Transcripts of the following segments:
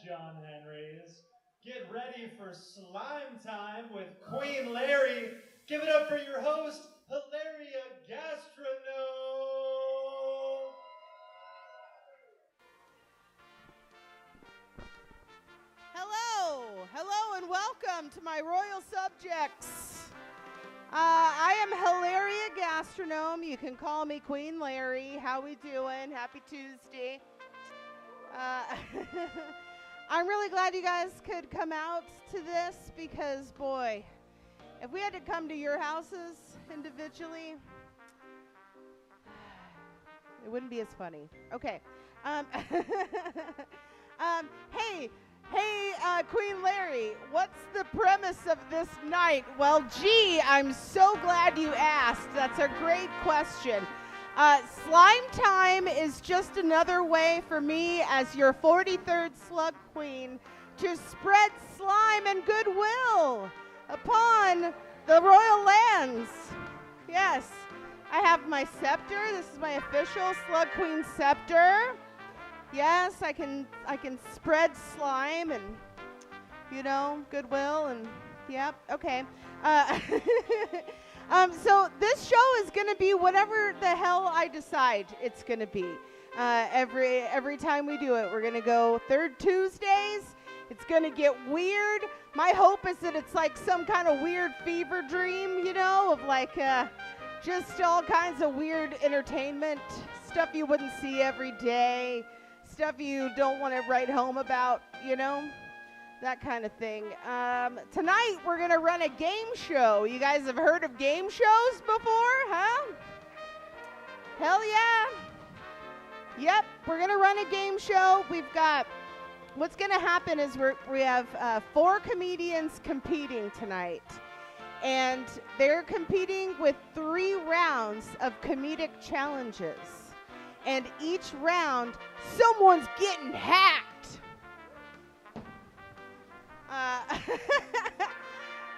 John Henry's. Get ready for slime time with Queen Lari. Give it up for your host, Hilaria Gastronome. Hello and welcome to my royal subjects. I am Hilaria Gastronome. You can call me Queen Lari. How we doing? Happy Tuesday. I'm really glad you guys could come out to this because, boy, if we had to come to your houses individually, it wouldn't be as funny. Okay. Hey, Queen Lari, what's the premise of this night? Well, gee, I'm so glad you asked. That's a great question. Slime time is just another way for me as your 43rd SLUG Queen to spread slime and goodwill upon the royal lands. Yes, I have my scepter. This is my official SLUG Queen scepter. Yes, I can spread slime and, goodwill and, yep, okay. So this show is going to be whatever the hell I decide it's going to be. Every time we do it, we're going to go third Tuesdays. It's going to get weird. My hope is that it's like some kind of weird fever dream, of like just all kinds of weird entertainment, stuff you wouldn't see every day, stuff you don't want to write home about, that kind of thing. Tonight, we're going to run a game show. You guys have heard of game shows before, huh? Hell yeah. Yep, we're going to run a game show. What's going to happen is we have 4 comedians competing tonight. And they're competing with 3 rounds of comedic challenges. And each round, someone's getting hacked.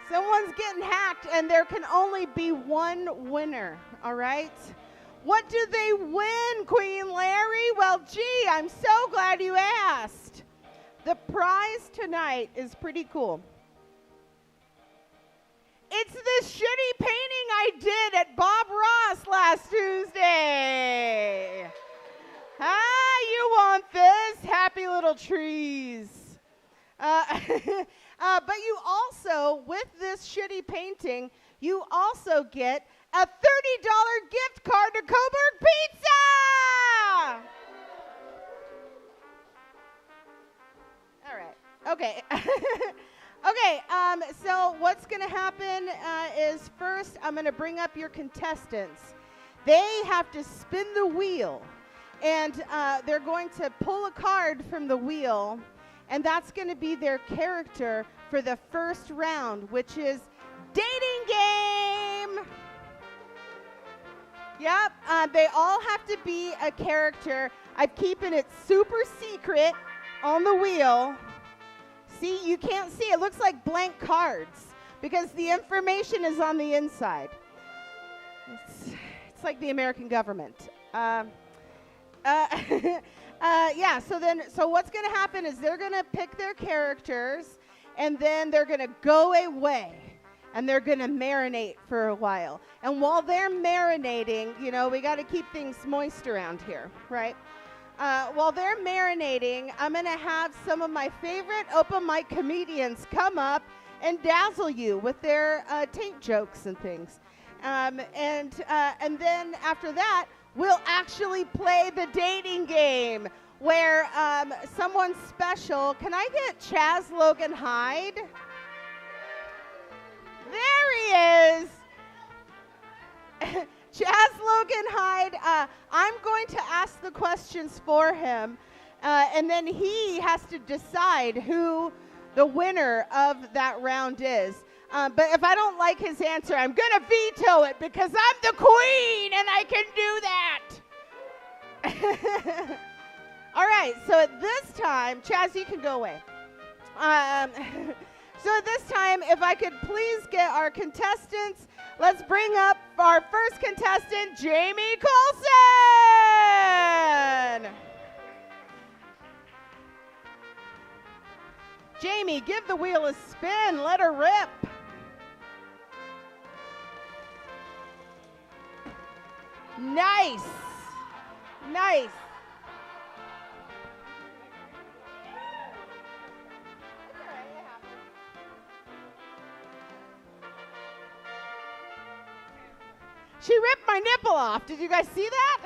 Someone's getting hacked, and there can only be one winner, all right? What do they win, Queen Lari? Well, gee, I'm so glad you asked. The prize tonight is pretty cool. It's this shitty painting I did at Bob Ross last Tuesday. You want this? Happy little trees. But you also, with this shitty painting, you also get a $30 gift card to Coburg Pizza! All right. Okay. Okay, so what's going to happen is first I'm going to bring up your contestants. They have to spin the wheel, and they're going to pull a card from the wheel, and that's going to be their character for the first round, which is dating game. Yep, they all have to be a character. I'm keeping it super secret on the wheel. See, you can't see. It looks like blank cards because the information is on the inside. It's like the American government. Yeah, so what's going to happen is they're going to pick their characters, and then they're going to go away, and they're going to marinate for a while. And while they're marinating, we got to keep things moist around here, right? While they're marinating, I'm going to have some of my favorite open mic comedians come up and dazzle you with their taint jokes and things. And then after that, we'll actually play the dating game where someone special. Can I get Chaz Logan Hyde? There he is. Chaz Logan Hyde, I'm going to ask the questions for him, and then he has to decide who the winner of that round is. But if I don't like his answer, I'm going to veto it because I'm the queen and I can do that. All right, so at this time, Chaz, you can go away. So at this time, if I could please get our contestants, let's bring up our first contestant, Jamie Colson. Jamie, give the wheel a spin. Let her rip. Nice. Nice. She ripped my nipple off. Did you guys see that?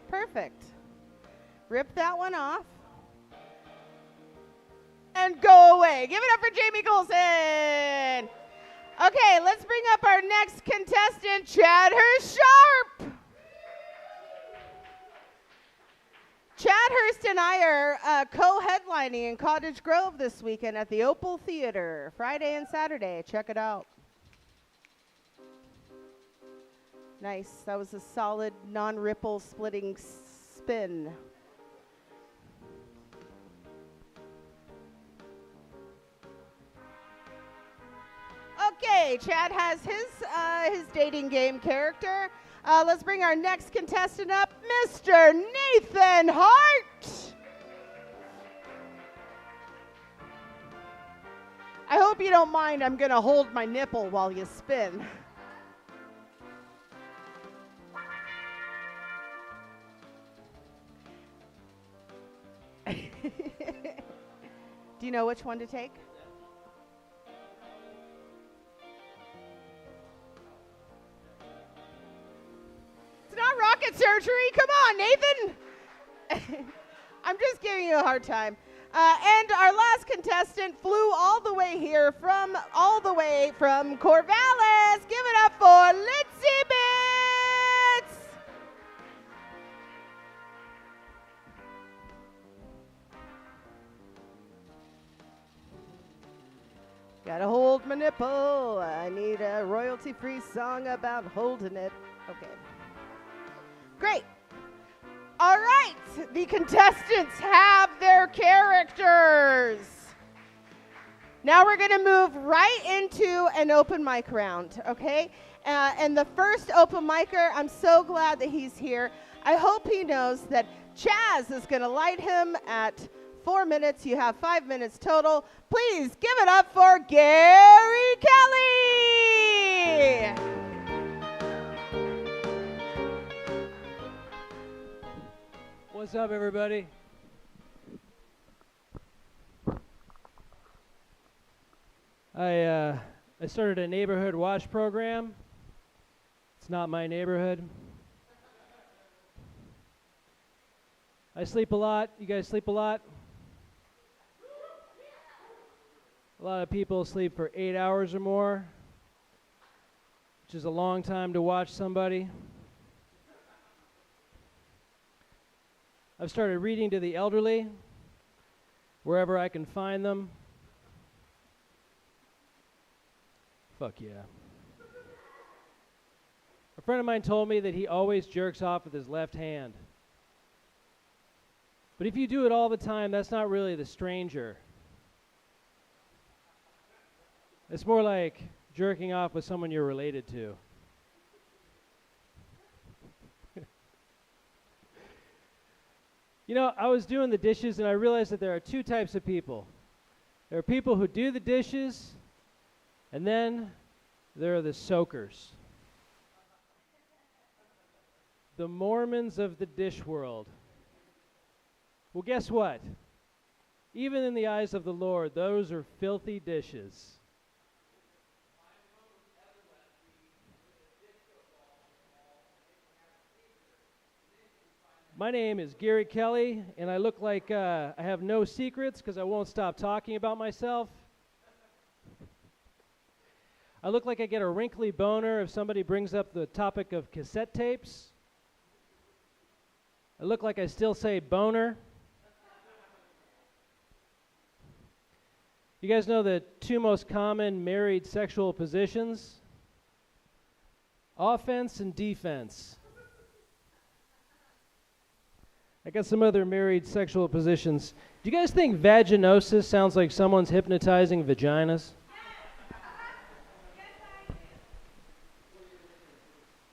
Perfect. Rip that one off. And go away. Give it up for Jamie Colson. Okay, let's bring up our next contestant, Chadhurst Sharpe. Chadhurst and I are co-headlining in Cottage Grove this weekend at the Opal Theater, Friday and Saturday. Check it out. Nice. That was a solid, non-ripple splitting spin. Okay, Chad has his dating game character. Let's bring our next contestant up, Mr. Nathan Hart. I hope you don't mind. I'm going to hold my nipple while you spin. Do you know which one to take? It's not rocket surgery. Come on, Nathan. I'm just giving you a hard time. And our last contestant flew all the way here from Corvallis. Give it up for Litzibitz. Gotta hold my nipple. I need a royalty-free song about holding it. Okay. Great. All right. The contestants have their characters. Now we're going to move right into an open mic round, okay? And the first open micer, I'm so glad that he's here. I hope he knows that Chaz is going to light him at 4 minutes. You have 5 minutes total. Please give it up for Gary Kelly. What's up, everybody? I started a neighborhood watch program. It's not my neighborhood. I sleep a lot. You guys sleep a lot? A lot of people sleep for 8 hours or more, which is a long time to watch somebody. I've started reading to the elderly wherever I can find them. Fuck yeah. A friend of mine told me that he always jerks off with his left hand. But if you do it all the time, that's not really the stranger. It's more like jerking off with someone you're related to. You know, I was doing the dishes and I realized that there are two types of people. There are people who do the dishes, and then there are the soakers. The Mormons of the dish world. Well, guess what? Even in the eyes of the Lord, those are filthy dishes. My name is Gary Kelly, and I look like I have no secrets because I won't stop talking about myself. I look like I get a wrinkly boner if somebody brings up the topic of cassette tapes. I look like I still say boner. You guys know the two most common married sexual positions? Offense and defense. I got some other married sexual positions. Do you guys think vaginosis sounds like someone's hypnotizing vaginas?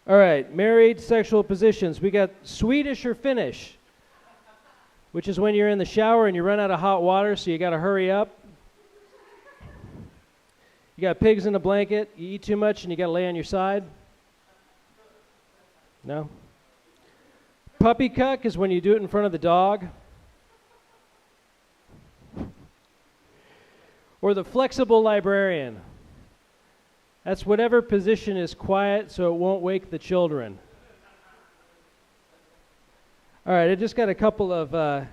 All right, married sexual positions. We got Swedish or Finnish, which is when you're in the shower and you run out of hot water, so you got to hurry up. You got pigs in a blanket, you eat too much, and you got to lay on your side. No? Puppy cuck is when you do it in front of the dog. Or the flexible librarian. That's whatever position is quiet so it won't wake the children. All right, I just got a couple of,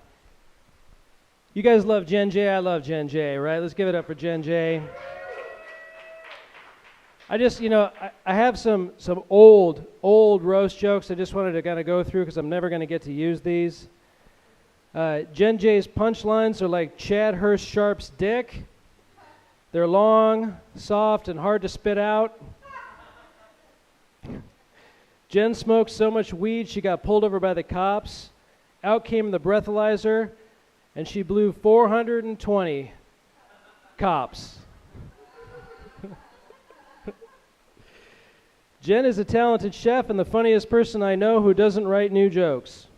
you guys love Jen J, I love Jen J, right? Let's give it up for Jen J. I just, I have some old roast jokes I just wanted to kind of go through because I'm never going to get to use these. Jen J's punchlines are like Chadhurst Sharpe's dick. They're long, soft, and hard to spit out. Jen smoked so much weed she got pulled over by the cops. Out came the breathalyzer, and she blew 420 cops. Jen is a talented chef and the funniest person I know who doesn't write new jokes.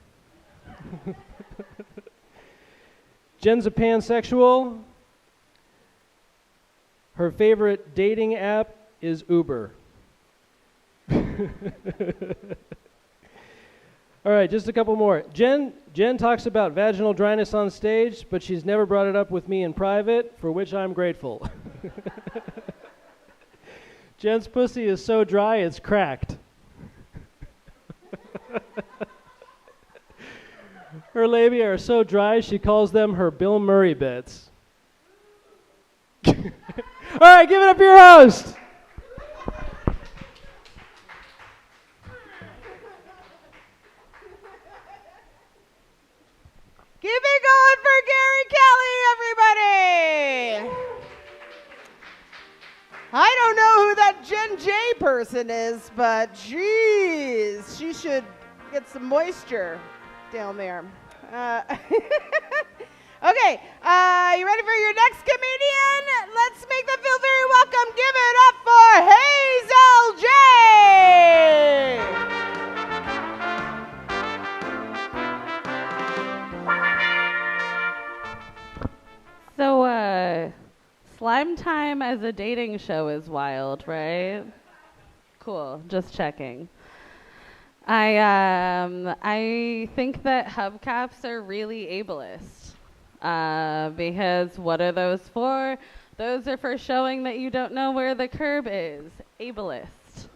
Jen's a pansexual. Her favorite dating app is Uber. All right, just a couple more. Jen talks about vaginal dryness on stage, but she's never brought it up with me in private, for which I'm grateful. Jen's pussy is so dry, it's cracked. Her labia are so dry, she calls them her Bill Murray bits. All right, give it up for your host. Keep it going for Gary Kelly, everybody. I don't know who that Jen J person is, but geez, she should get some moisture down there. Okay, you ready for your next comedian? Let's make them feel very welcome. Give it up for Hazel J. So, Slime Time as a dating show is wild, right? Cool, just checking. I think that hubcaps are really ableist. Because what are those for? Those are for showing that you don't know where the curb is. Ableist.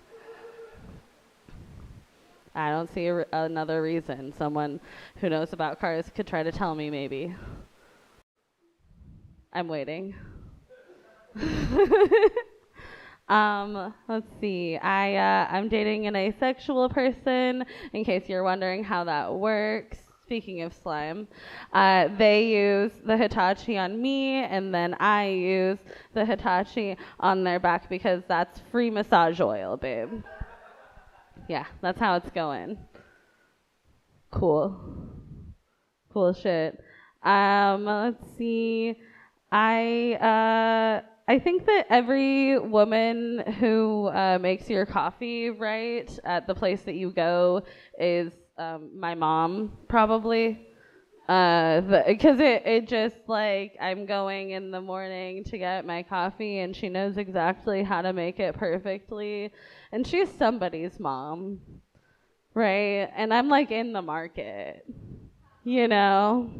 I don't see another reason. Someone who knows about cars could try to tell me maybe. I'm waiting. Let's see. I'm dating an asexual person, in case you're wondering how that works. Speaking of slime, they use the Hitachi on me, and then I use the Hitachi on their back because that's free massage oil, babe. Yeah, that's how it's going. Cool. Cool shit. Let's see. I think that every woman who makes your coffee right at the place that you go is my mom, probably. Because it just, like, I'm going in the morning to get my coffee, and she knows exactly how to make it perfectly. And she's somebody's mom, right? And I'm, like, in the market, you know?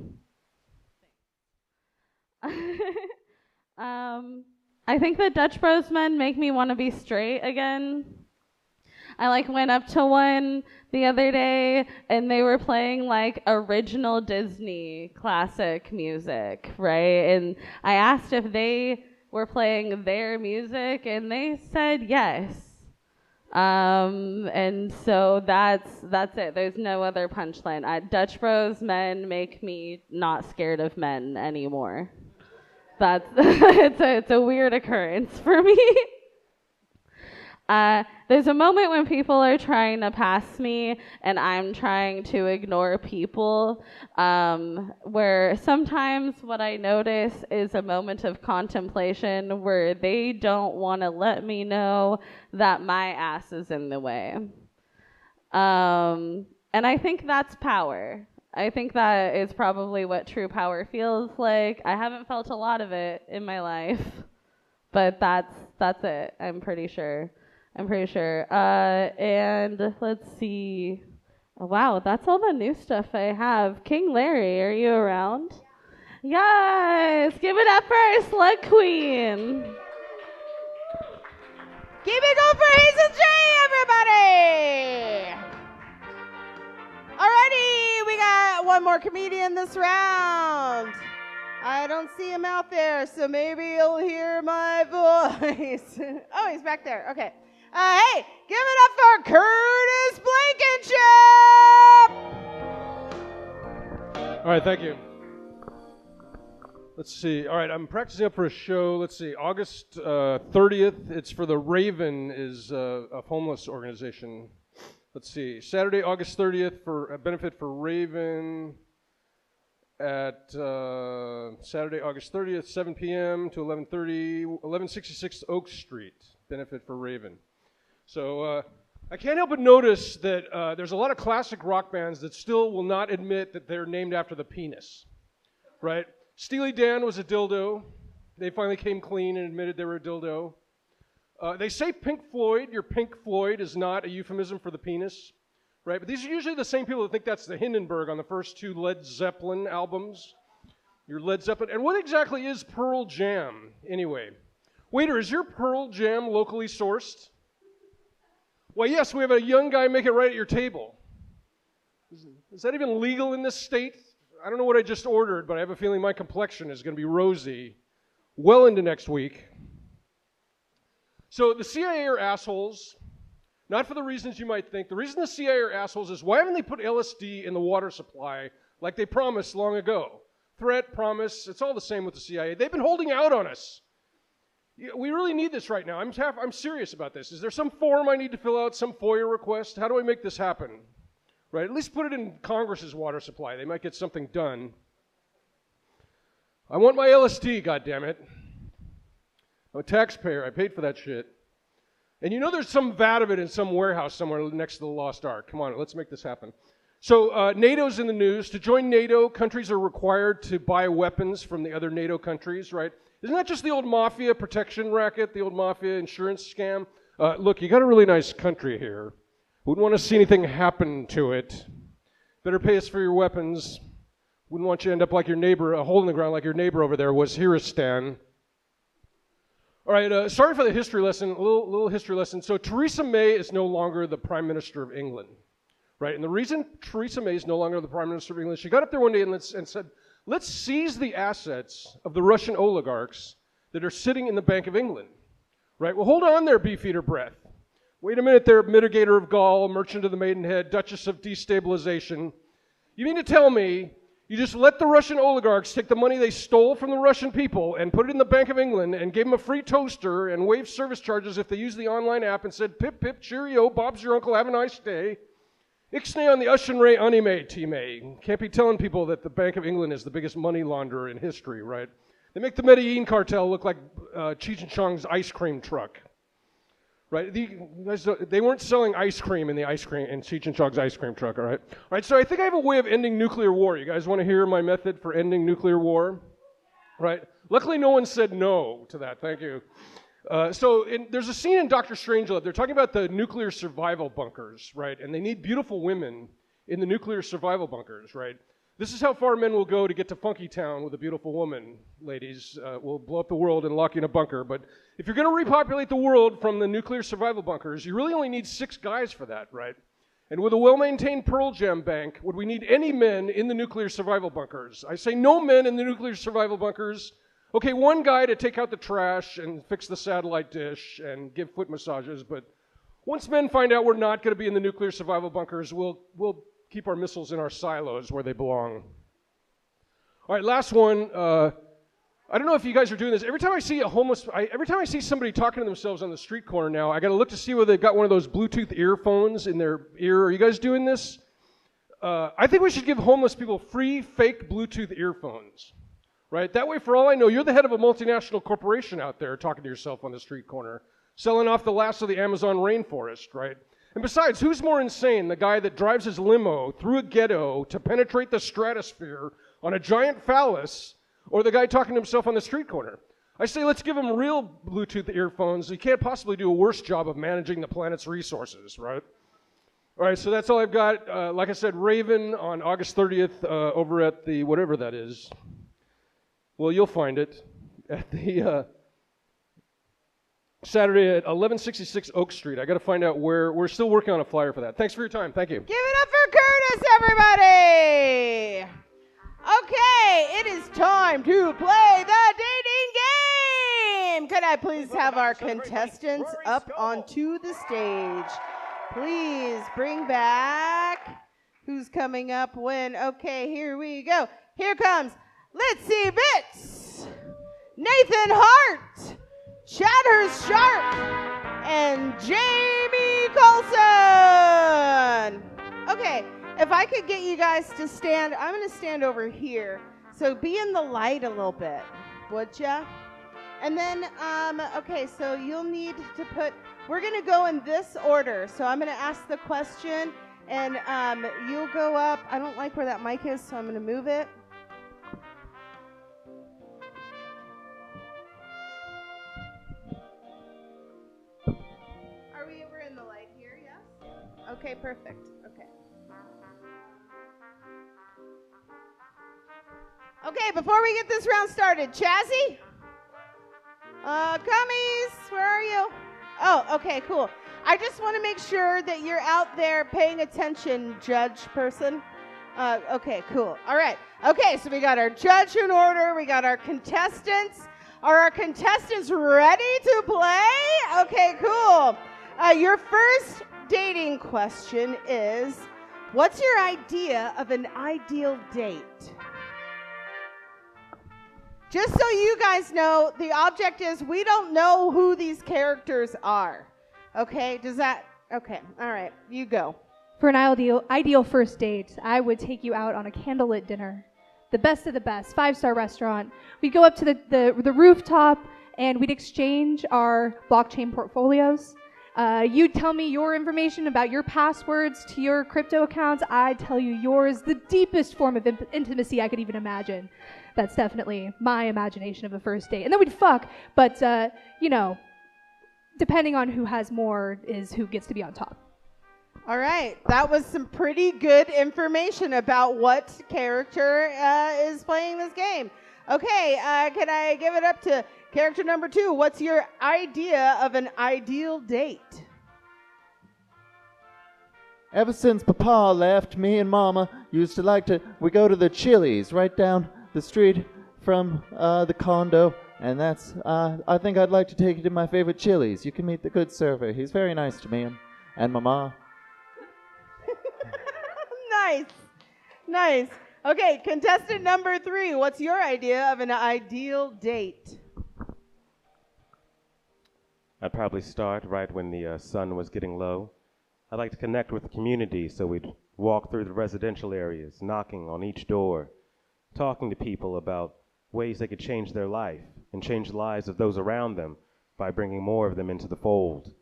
I think that Dutch Bros men make me want to be straight again. I went up to one the other day and they were playing original Disney classic music, right? And I asked if they were playing their music and they said yes. And so that's it. There's no other punchline. Dutch Bros men make me not scared of men anymore. That's it's a weird occurrence for me. There's a moment when people are trying to pass me and I'm trying to ignore people, where sometimes what I notice is a moment of contemplation where they don't want to let me know that my ass is in the way. And I think that's power. I think that is probably what true power feels like. I haven't felt a lot of it in my life, but that's it. I'm pretty sure. And let's see. Oh, wow, that's all the new stuff I have. King Larry, are you around? Yes, give it up for our SLUG Queen. Keep it going for Hazel J, everybody! Alrighty, we got one more comedian this round. I don't see him out there, so maybe you'll hear my voice. Oh, he's back there. Okay. Hey, give it up for Curtis Blankenship! All right, thank you. Let's see. All right, I'm practicing up for a show. Let's see, August 30th. It's for the Raven, is a homeless organization. Let's see, Saturday, August 30th for a benefit for Raven at Saturday, August 30th, 7 p.m. to 11:30, 1166 Oak Street, benefit for Raven. So I can't help but notice that there's a lot of classic rock bands that still will not admit that they're named after the penis, right? Steely Dan was a dildo. They finally came clean and admitted they were a dildo. They say Pink Floyd, your Pink Floyd is not a euphemism for the penis, right? But these are usually the same people that think that's the Hindenburg on the first two Led Zeppelin albums. Your Led Zeppelin. And what exactly is Pearl Jam, anyway? Waiter, is your Pearl Jam locally sourced? Well, yes, we have a young guy make it right at your table. Is that even legal in this state? I don't know what I just ordered, but I have a feeling my complexion is going to be rosy well into next week. So the CIA are assholes, not for the reasons you might think. The reason the CIA are assholes is why haven't they put LSD in the water supply like they promised long ago? Threat, promise, it's all the same with the CIA. They've been holding out on us. We really need this right now. I'm serious about this. Is there some form I need to fill out, some FOIA request? How do I make this happen? Right? At least put it in Congress's water supply. They might get something done. I want my LSD, goddammit. I'm a taxpayer. I paid for that shit. And you know there's some vat of it in some warehouse somewhere next to the Lost Ark. Come on, let's make this happen. So NATO's in the news. To join NATO, countries are required to buy weapons from the other NATO countries, right? Isn't that just the old mafia protection racket, the old mafia insurance scam? Look, you got a really nice country here. Wouldn't want to see anything happen to it. Better pay us for your weapons. Wouldn't want you to end up like your neighbor, a hole in the ground like your neighbor over there was Hiristan. All right, sorry for the history lesson, a little history lesson. So Theresa May is no longer the Prime Minister of England, right? And the reason Theresa May is no longer the Prime Minister of England, she got up there one day and said, let's seize the assets of the Russian oligarchs that are sitting in the Bank of England, right? Well, hold on there, Beefeater Breath. Wait a minute there, mitigator of gall, merchant of the Maidenhead, Duchess of Destabilization. You mean to tell me you just let the Russian oligarchs take the money they stole from the Russian people and put it in the Bank of England and gave them a free toaster and waived service charges if they used the online app and said, pip, pip, cheerio, Bob's your uncle, have a nice day. Ixnay on the Ushenray Unime, Time. Can't be telling people that the Bank of England is the biggest money launderer in history, right? They make the Medellin cartel look like Cheech and Chong's ice cream truck. Right? They weren't selling ice cream in Cheech and Chong's ice cream truck, all right? All right, so I think I have a way of ending nuclear war. You guys want to hear my method for ending nuclear war? Right? Luckily, no one said no to that. Thank you. There's a scene in Dr. Strangelove. They're talking about the nuclear survival bunkers, right? And they need beautiful women in the nuclear survival bunkers, right? This is how far men will go to get to Funky Town with a beautiful woman, ladies. We'll blow up the world and lock you in a bunker. But if you're going to repopulate the world from the nuclear survival bunkers, you really only need 6 guys for that, right? And with a well-maintained Pearl Jam bank, would we need any men in the nuclear survival bunkers? I say no men in the nuclear survival bunkers. Okay, 1 guy to take out the trash and fix the satellite dish and give foot massages. But once men find out we're not going to be in the nuclear survival bunkers, we'll keep our missiles in our silos where they belong. All right, last one. I don't know if you guys are doing this. Every time I see somebody talking to themselves on the street corner now, I got to look to see whether they've got one of those Bluetooth earphones in their ear. Are you guys doing this? I think we should give homeless people free fake Bluetooth earphones, right? That way, for all I know, you're the head of a multinational corporation out there talking to yourself on the street corner, selling off the last of the Amazon rainforest, right? And besides, who's more insane, the guy that drives his limo through a ghetto to penetrate the stratosphere on a giant phallus, or the guy talking to himself on the street corner? I say let's give him real Bluetooth earphones. You can't possibly do a worse job of managing the planet's resources, right? All right, so that's all I've got. Like I said, Raven on August 30th over at the whatever that is. Well, you'll find it at the Saturday at 1166 Oak Street. I got to find out where. We're still working on a flyer for that. Thanks for your time. Thank you. Give it up for Curtis, everybody! Okay, it is time to play the dating game! Could I please have our contestants up onto the stage? Please bring back who's coming up when. Okay, here we go. Here comes Litzibitz, Nathan Hart, Chadhurst Sharpe, and Jamie Colson. Okay, if I could get you guys to stand, I'm going to stand over here. So be in the light a little bit, would ya? And then, okay, so you'll need to put, we're going to go in this order. So I'm going to ask the question, and you'll go up. I don't like where that mic is, so I'm going to move it. Are we over in the light here, yes? Okay, perfect. Okay. Okay, before we get this round started, Chazzy? Cummies, where are you? Oh, okay, cool. I just want to make sure that you're out there paying attention, judge person. Okay, cool. All right. Okay, so we got our judge in order. We got our contestants. Are our contestants ready to play? Okay, cool. Your first dating question is, what's your idea of an ideal date? Just so you guys know, the object is we don't know who these characters are. Okay, does that, okay, all right, you go. For an ideal first date, I would take you out on a candlelit dinner. The best of the best, 5-star restaurant. We'd go up to the rooftop and we'd exchange our blockchain portfolios. You'd tell me your information about your passwords to your crypto accounts. I'd tell you yours, the deepest form of intimacy I could even imagine. That's definitely my imagination of a first date. And then we'd fuck, but, you know, depending on who has more is who gets to be on top. All right, that was some pretty good information about what character is playing this game. Okay, can I give it up to character number 2? What's your idea of an ideal date? Ever since Papa left, me and Mama used to like to, we go to the Chili's right down the street from the condo, and that's, I think I'd like to take you to my favorite Chili's. You can meet the good server. He's very nice to me and Mama. Nice, nice. Okay, contestant number 3, what's your idea of an ideal date? I'd probably start right when the sun was getting low. I'd like to connect with the community, so we'd walk through the residential areas, knocking on each door, talking to people about ways they could change their life and change the lives of those around them by bringing more of them into the fold.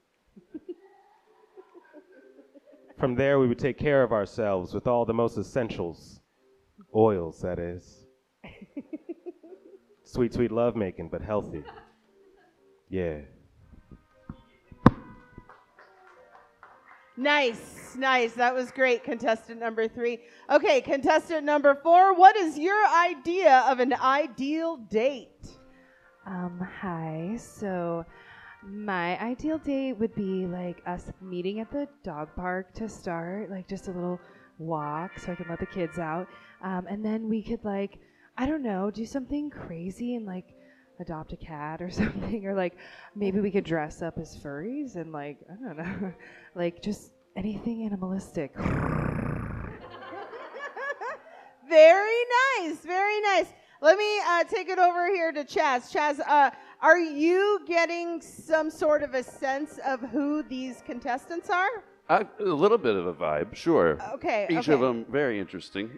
From there, we would take care of ourselves with all the most essentials. Oils, that is. Sweet, sweet lovemaking, but healthy. Yeah. Nice, nice. That was great, contestant number 3. Okay, contestant number 4, what is your idea of an ideal date? Hi. So my ideal date would be like us meeting at the dog park to start, like just a little walk so I can let the kids out. And then we could like, I don't know, do something crazy and like adopt a cat or something, or like maybe we could dress up as furries and like, I don't know, like just anything animalistic. Very nice, very nice. Let me take it over here to Chaz. Chaz, are you getting some sort of a sense of who these contestants are? A little bit of a vibe, sure. Okay. Each of them very interesting.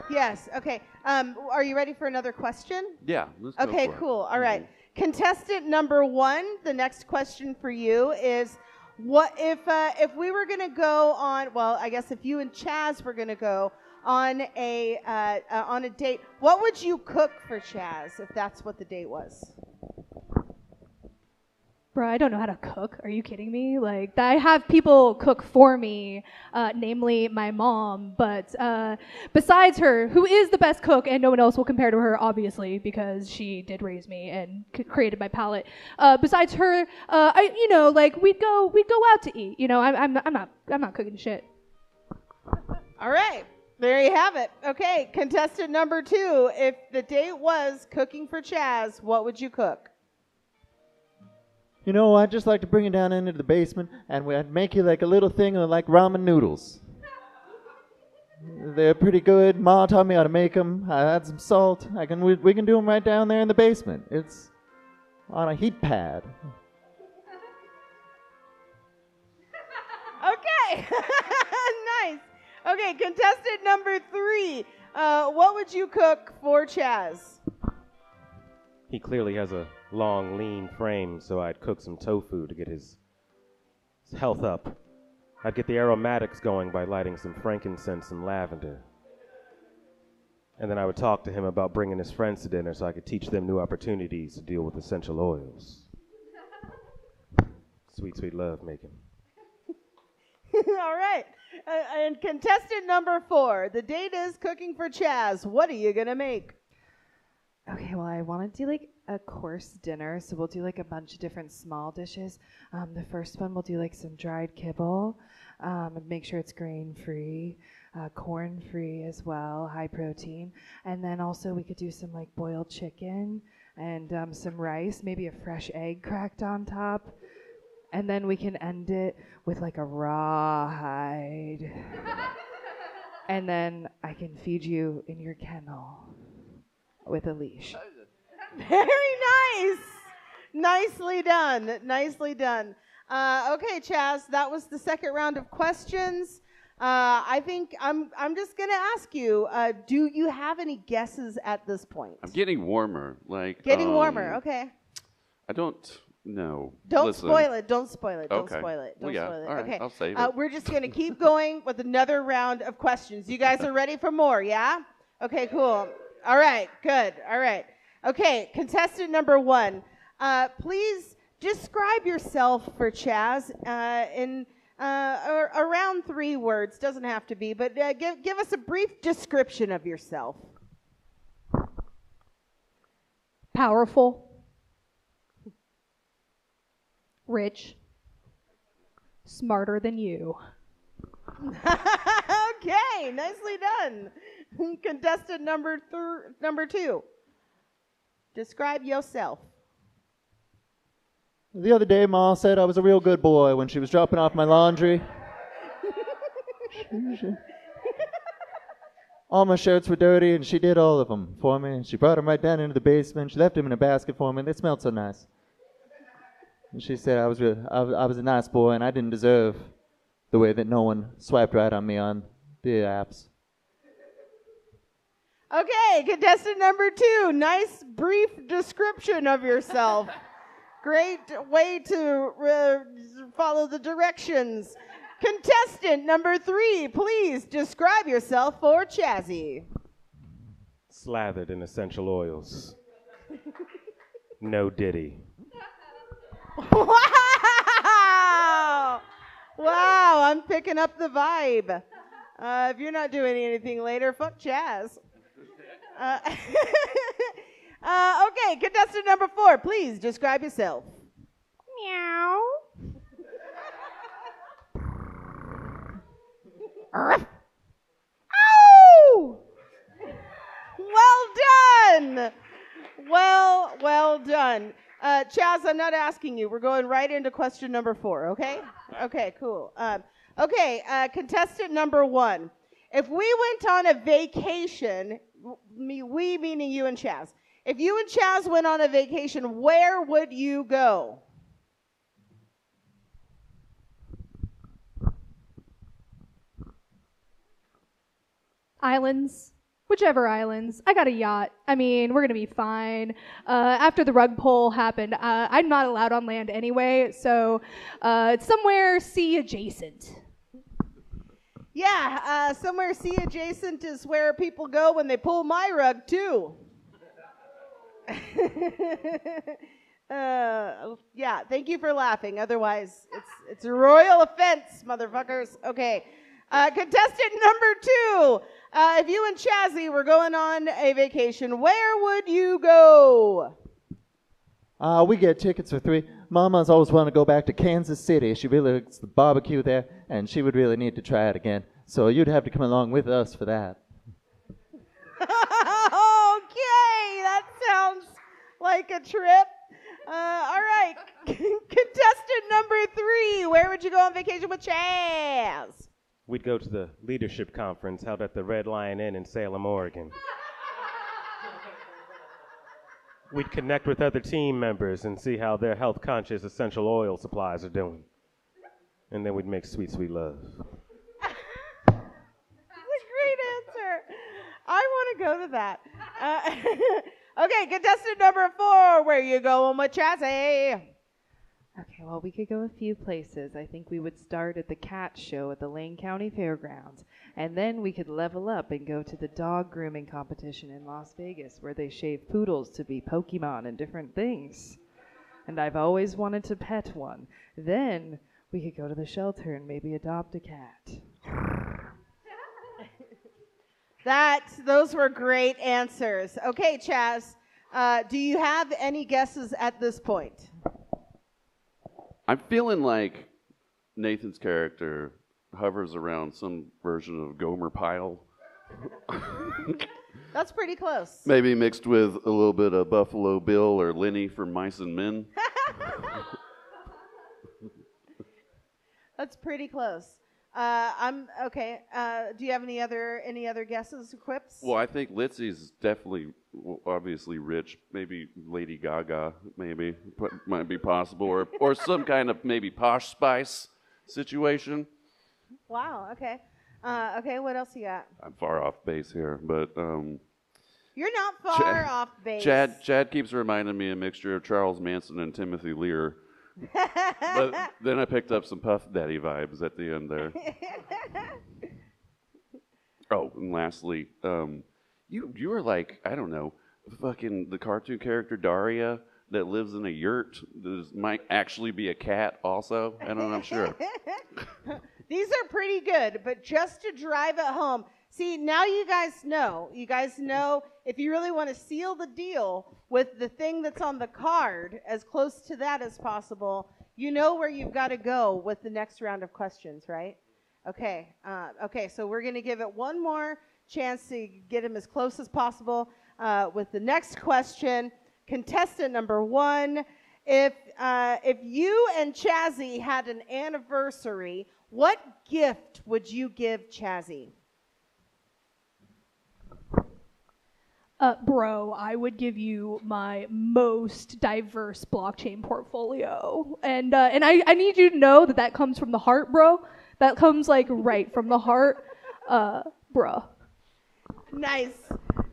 Yes. Okay. Are you ready for another question? Yeah. Let's go Okay. for it. Cool. All right. Contestant number 1. The next question for you is: What if we were gonna go on? Well, I guess if you and Chaz were gonna go on a date, what would you cook for Chaz if that's what the date was? Bro, I don't know how to cook. Are you kidding me? Like, I have people cook for me, namely my mom. But besides her, who is the best cook, and no one else will compare to her, obviously, because she did raise me and created my palate. Besides her, we'd go out to eat. I'm not cooking shit. All right, there you have it. Okay, contestant number 2. If the date was cooking for Chaz, what would you cook? I'd just like to bring it down into the basement, and I'd make you like a little thing of like ramen noodles. They're pretty good. Ma taught me how to make them. I add some salt. We can do them right down there in the basement. It's on a heat pad. Okay, nice. Okay, contestant number 3. What would you cook for Chaz? He clearly has a long, lean frame, so I'd cook some tofu to get his health up. I'd get the aromatics going by lighting some frankincense and lavender. And then I would talk to him about bringing his friends to dinner so I could teach them new opportunities to deal with essential oils. Sweet, sweet love making. All right. And contestant number 4. The date is cooking for Chaz. What are you going to make? Okay, well, I want to do like a course dinner, so we'll do like a bunch of different small dishes. The first one we'll do like some dried kibble, and make sure it's grain-free, corn-free as well, high protein. And then also we could do some like boiled chicken and some rice, maybe a fresh egg cracked on top. And then we can end it with like a rawhide. And then I can feed you in your kennel with a leash. Very nice. Nicely done. Nicely done. Okay, Chaz, that was the second round of questions. I think I'm just going to ask you, do you have any guesses at this point? I'm getting warmer. Getting warmer, okay. I don't know. Don't spoil it. Don't spoil it. Don't Okay. spoil it. Don't Well, yeah. spoil it. All right, Okay. I'll save it. We're just going to keep going with another round of questions. You guys are ready for more, yeah? Okay, cool. All right, good. All right. Okay, contestant number 1. Please describe yourself for Chaz in around 3 words. Doesn't have to be, but give us a brief description of yourself. Powerful. Rich. Smarter than you. Okay, nicely done. Contestant number 2. Describe yourself. The other day, Ma said I was a real good boy when she was dropping off my laundry. All my shirts were dirty, and she did all of them for me. She brought them right down into the basement. She left them in a basket for me, and they smelled so nice. And she said I was a nice boy, and I didn't deserve the way that no one swiped right on me on the apps. Okay, contestant number 2. Nice brief description of yourself. Great way to follow the directions. Contestant number 3, please describe yourself for Chazzy. Slathered in essential oils. No Diddy. Wow! Wow, I'm picking up the vibe. If you're not doing anything later, fuck Chaz. Okay, contestant number 4, please describe yourself. Meow. Ow! Well done. Well done. Chaz, I'm not asking you. We're going right into question number 4, okay? Okay, cool. Contestant number 1. If we went on a vacation, we meaning you and Chaz, if you and Chaz went on a vacation, where would you go? Islands, Whichever islands. I got a yacht. I mean, we're going to be fine. After the rug pull happened, I'm not allowed on land anyway, so it's somewhere sea adjacent. Yeah, somewhere sea adjacent is where people go when they pull my rug, too. Yeah, thank you for laughing. Otherwise, it's a royal offense, motherfuckers. Okay. Contestant number 2. If you and Chazzy were going on a vacation, where would you go? We get tickets for 3. Mama's always wanted to go back to Kansas City. She really likes the barbecue there, and she would really need to try it again. So you'd have to come along with us for that. Okay, that sounds like a trip. All right. Contestant number 3, where would you go on vacation with Chaz? We'd go to the leadership conference held at the Red Lion Inn in Salem, Oregon. We'd connect with other team members and see how their health-conscious essential oil supplies are doing. And then we'd make sweet, sweet love. That's a great answer. I want to go to that. Okay, contestant number 4, where you going with Chazzy? Okay, well, we could go a few places. I think we would start at the cat show at the Lane County Fairgrounds. And then we could level up and go to the dog grooming competition in Las Vegas, where they shave poodles to be Pokemon and different things. And I've always wanted to pet one. Then we could go to the shelter and maybe adopt a cat. Those were great answers. Okay, Chaz, do you have any guesses at this point? I'm feeling like Nathan's character hovers around some version of Gomer Pyle. That's pretty close. Maybe mixed with a little bit of Buffalo Bill or Lenny from Mice and Men. That's pretty close. I'm okay. Do you have any other guesses or quips? Well, I think Litzy's definitely, obviously rich. Maybe Lady Gaga, maybe might be possible, or some kind of maybe Posh Spice situation. Wow. Okay. Okay. What else you got? I'm far off base here, but you're not far off base. Chad keeps reminding me a mixture of Charles Manson and Timothy Lear. But then I picked up some Puff Daddy vibes at the end there. Oh, and lastly, you were like, I don't know, fucking the cartoon character Daria that lives in a yurt that might actually be a cat also. I don't know, I'm sure. These are pretty good, but just to drive it home. See, now you guys know. You guys know if you really want to seal the deal with the thing that's on the card, as close to that as possible, you know where you've got to go with the next round of questions, right? Okay. Okay, so we're going to give it one more chance to get him as close as possible with the next question. Contestant number 1, if you and Chazzy had an anniversary, what gift would you give Chazzy? Bro, I would give you my most diverse blockchain portfolio. And I need you to know that comes from the heart, bro. That comes, like, right from the heart. Bro. Nice.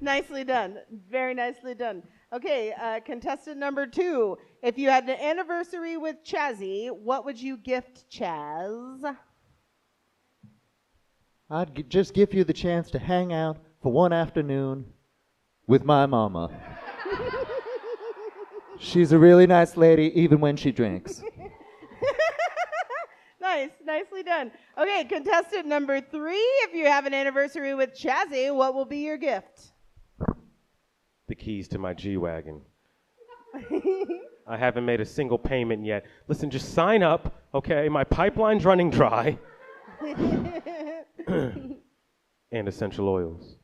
Nicely done. Very nicely done. Okay, contestant number 2. If you had an anniversary with Chazzy, what would you gift Chaz? I'd just give you the chance to hang out for one afternoon with my mama. She's a really nice lady, even when she drinks. Nice. Nicely done. Okay, contestant number 3. If you have an anniversary with Chazzy, what will be your gift? The keys to my G-Wagon. I haven't made a single payment yet. Listen, just sign up, okay? My pipeline's running dry. And essential oils.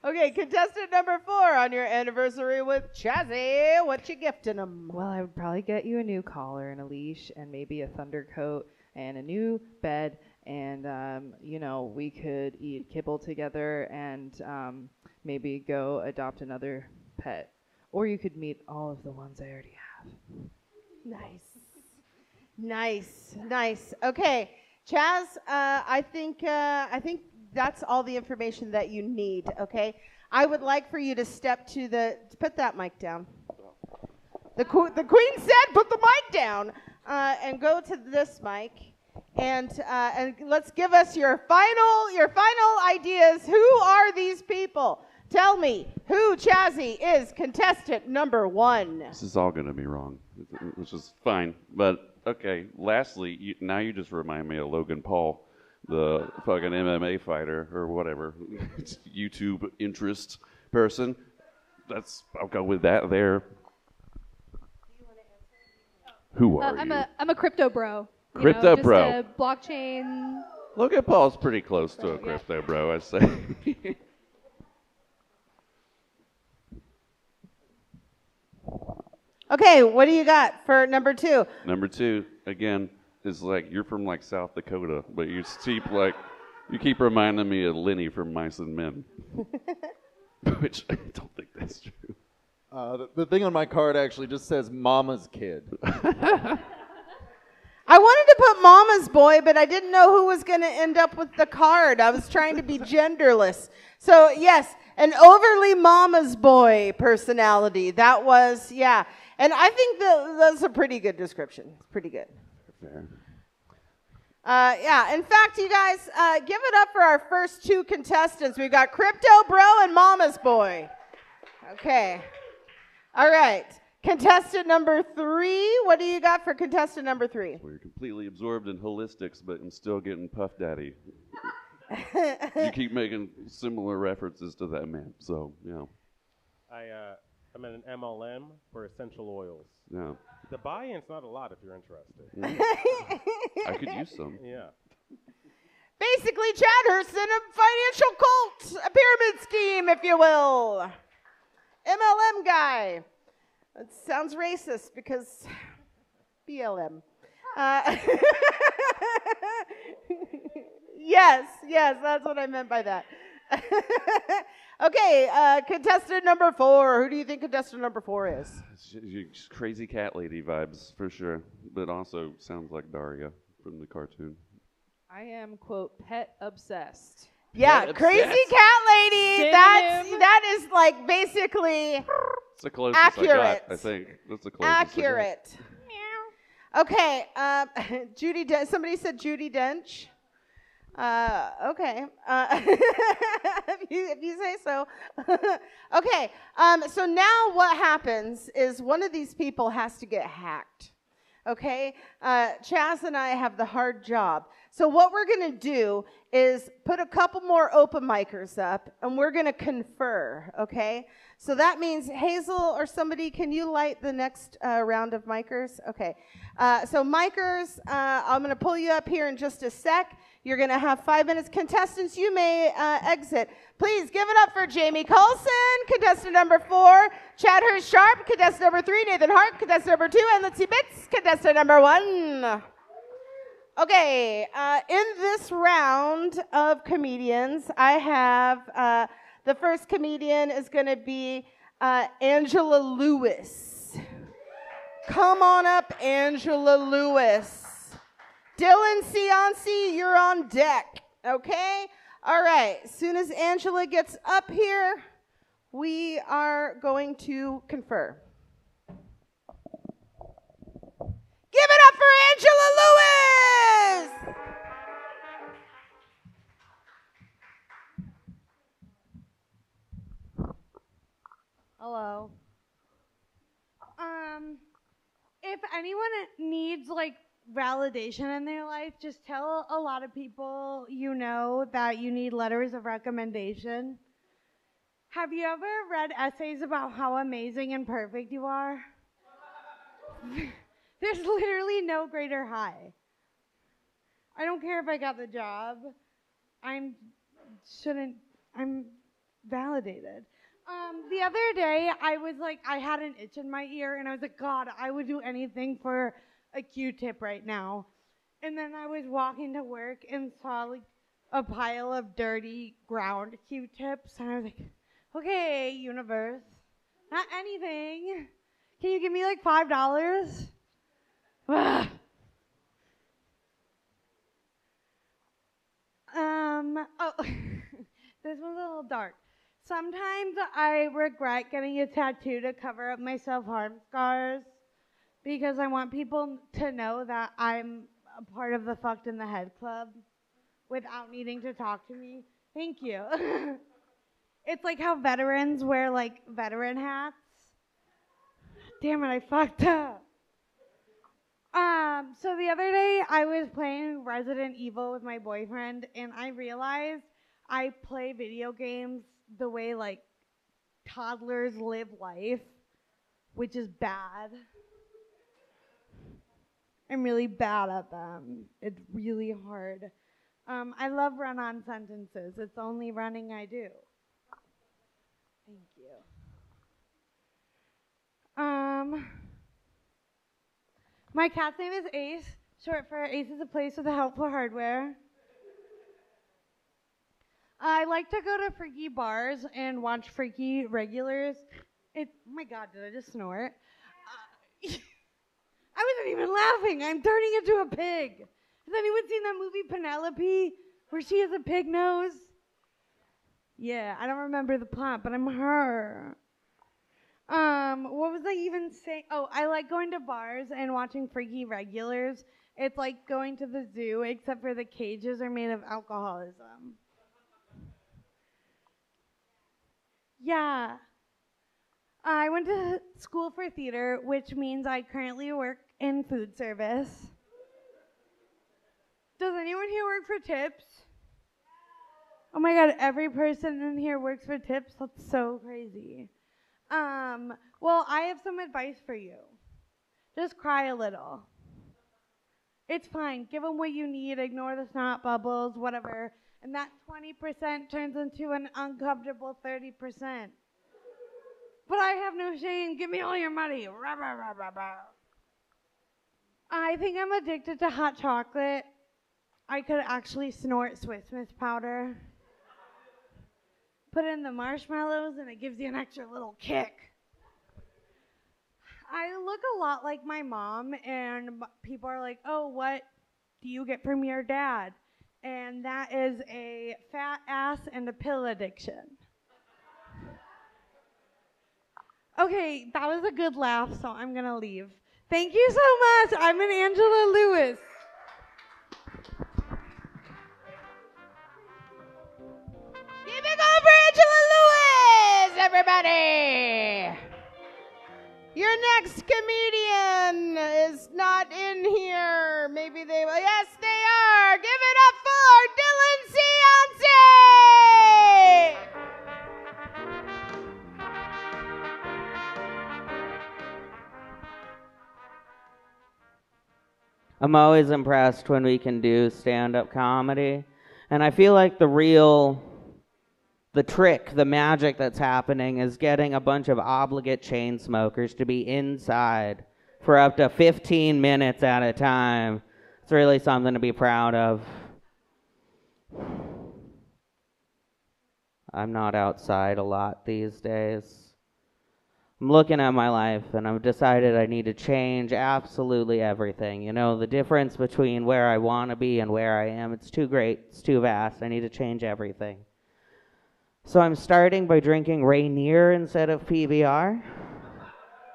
Okay, contestant number 4 on your anniversary with Chazzy. What you gifting him? Well, I would probably get you a new collar and a leash and maybe a thunder coat and a new bed. And, we could eat kibble together and maybe go adopt another pet. Or you could meet all of the ones I already have. Nice. Okay, Chaz, I think that's all the information that you need, okay? I would like for you to step to put that mic down. The queen said put the mic down, and go to this mic, and let's give us your final ideas. Who are these people? Tell me who, Chazzy, is contestant number 1. This is all going to be wrong, which is fine. But, okay, lastly, now you just remind me of Logan Paul, the fucking MMA fighter or whatever, YouTube interest person. I'll go with that there. Who are you? I'm a crypto bro. Crypto bro. Just a blockchain. Logan Paul's pretty close to a crypto bro, I'd say. Okay, what do you got for number 2? Number 2, again, is like you're from like South Dakota, but you keep reminding me of Lenny from Mice and Men, which I don't think that's true. The thing on my card actually just says Mama's Kid. I wanted to put Mama's Boy, but I didn't know who was going to end up with the card. I was trying to be genderless. So, yes, an overly Mama's Boy personality. That was, yeah. And I think that's a pretty good description. It's pretty good. Fair. Yeah, in fact, you guys, give it up for our first 2 contestants. We've got Crypto Bro and Mama's Boy. Okay. All right. Contestant number 3. What do you got for contestant number 3? Well, you're completely absorbed in holistics, but I'm still getting Puff Daddy. You keep making similar references to that man, so, I'm an MLM for essential oils. Yeah. The buy-in's not a lot if you're interested. I could use some. Yeah. Basically, Chadhurst in a financial cult, a pyramid scheme, if you will. MLM guy. It sounds racist because BLM. Yes, that's what I meant by that. Okay, contestant number 4. Who do you think contestant number 4 is? She's crazy cat lady vibes, for sure, but also sounds like Daria from the cartoon. I am, quote, pet obsessed. Yeah, Pet crazy obsessed. cat lady. Synonym. That is like basically It's the closest accurate. I got, I think. That's the closest accurate. Okay, Judy. Somebody said Judy Dench. Okay. If you say so. Okay. So now what happens is one of these people has to get hacked. Okay. Chaz and I have the hard job. So what we're going to do is put a couple more open micers up, and we're going to confer. Okay. So that means Hazel or somebody, can you light the next round of micers? Okay. So micers, I'm going to pull you up here in just a sec. You're going to have 5 minutes. Contestants, you may exit. Please give it up for Jamie Colson, contestant number 4, Chadhurst Sharpe, contestant number 3, Nathan Hart, contestant number 2, and Litzibitz, contestant number 1. Okay, in this round of comedians, I have the first comedian is going to be Angela Lewis. Come on up, Angela Lewis. Dylan Cianci, you're on deck, okay? All right, as soon as Angela gets up here, we are going to confer. Give it up for Angela Lewis! Hello. If anyone needs validation in their life, just tell a lot of people you know that you need letters of recommendation. Have you ever read essays about how amazing and perfect you are? There's literally no greater high. I don't care if I got the job. I'm validated. The other day, I had an itch in my ear, and I was like, God, I would do anything for a Q-tip right now. And then I was walking to work and saw a pile of dirty ground Q-tips, and I was like, okay, universe, not anything. Can you give me $5? Oh, this one's a little dark. Sometimes I regret getting a tattoo to cover up my self-harm scars because I want people to know that I'm a part of the Fucked in the Head Club without needing to talk to me. Thank you. It's like how veterans wear like veteran hats. Damn it, I fucked up. So the other day I was playing Resident Evil with my boyfriend and I realized I play video games the way like toddlers live life, which is bad. I'm really bad at them. It's really hard. I love run-on sentences. It's the only running I do. Thank you. My cat's name is Ace, short for Ace is a place with a helpful hardware. I like to go to freaky bars and watch freaky regulars. Oh my God, did I just snort? I wasn't even laughing. I'm turning into a pig. Has anyone seen that movie Penelope, where she has a pig nose? Yeah, I don't remember the plot, but I'm her. What was I even saying? Oh, I like going to bars and watching freaky regulars. It's like going to the zoo, except for the cages are made of alcoholism. Yeah. I went to school for theater, which means I currently work in food service. Does anyone here work for tips? Oh my God, every person in here works for tips? That's so crazy. Well, I have some advice for you. Just cry a little. It's fine. Give them what you need. Ignore the snot bubbles, whatever. And that 20% turns into an uncomfortable 30%. But I have no shame. Give me all your money. Rah, rah, rah, rah, rah. I think I'm addicted to hot chocolate. I could actually snort Swiss Miss powder. Put in the marshmallows and it gives you an extra little kick. I look a lot like my mom, and people are like, oh, what do you get from your dad? And that is a fat ass and a pill addiction. Okay, that was a good laugh, so I'm going to leave. Thank you so much. I'm an Angela Lewis. Give it up for Angela Lewis, everybody. Your next comedian is not in here. Maybe they will. Yes, they are. Give it up for Dylan Cianci. I'm always impressed when we can do stand-up comedy. And I feel like the trick, the magic that's happening is getting a bunch of obligate chain smokers to be inside for up to 15 minutes at a time. It's really something to be proud of. I'm not outside a lot these days. I'm looking at my life and I've decided I need to change absolutely everything. You know, the difference between where I want to be and where I am, it's too great, it's too vast. I need to change everything. So I'm starting by drinking Rainier instead of PBR.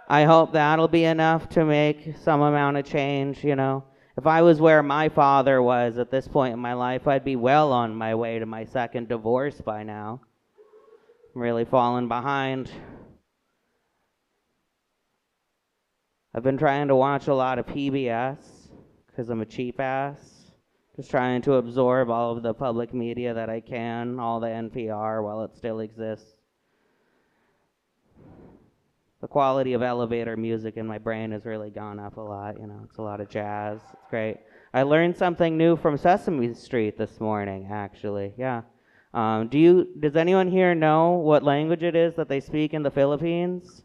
I hope that'll be enough to make some amount of change, you know. If I was where my father was at this point in my life, I'd be well on my way to my second divorce by now. I'm really falling behind. I've been trying to watch a lot of PBS because I'm a cheap ass. Just trying to absorb all of the public media that I can, all the NPR while it still exists. The quality of elevator music in my brain has really gone up a lot, you know. It's a lot of jazz. It's great. I learned something new from Sesame Street this morning, actually. Yeah. Does anyone here know what language it is that they speak in the Philippines?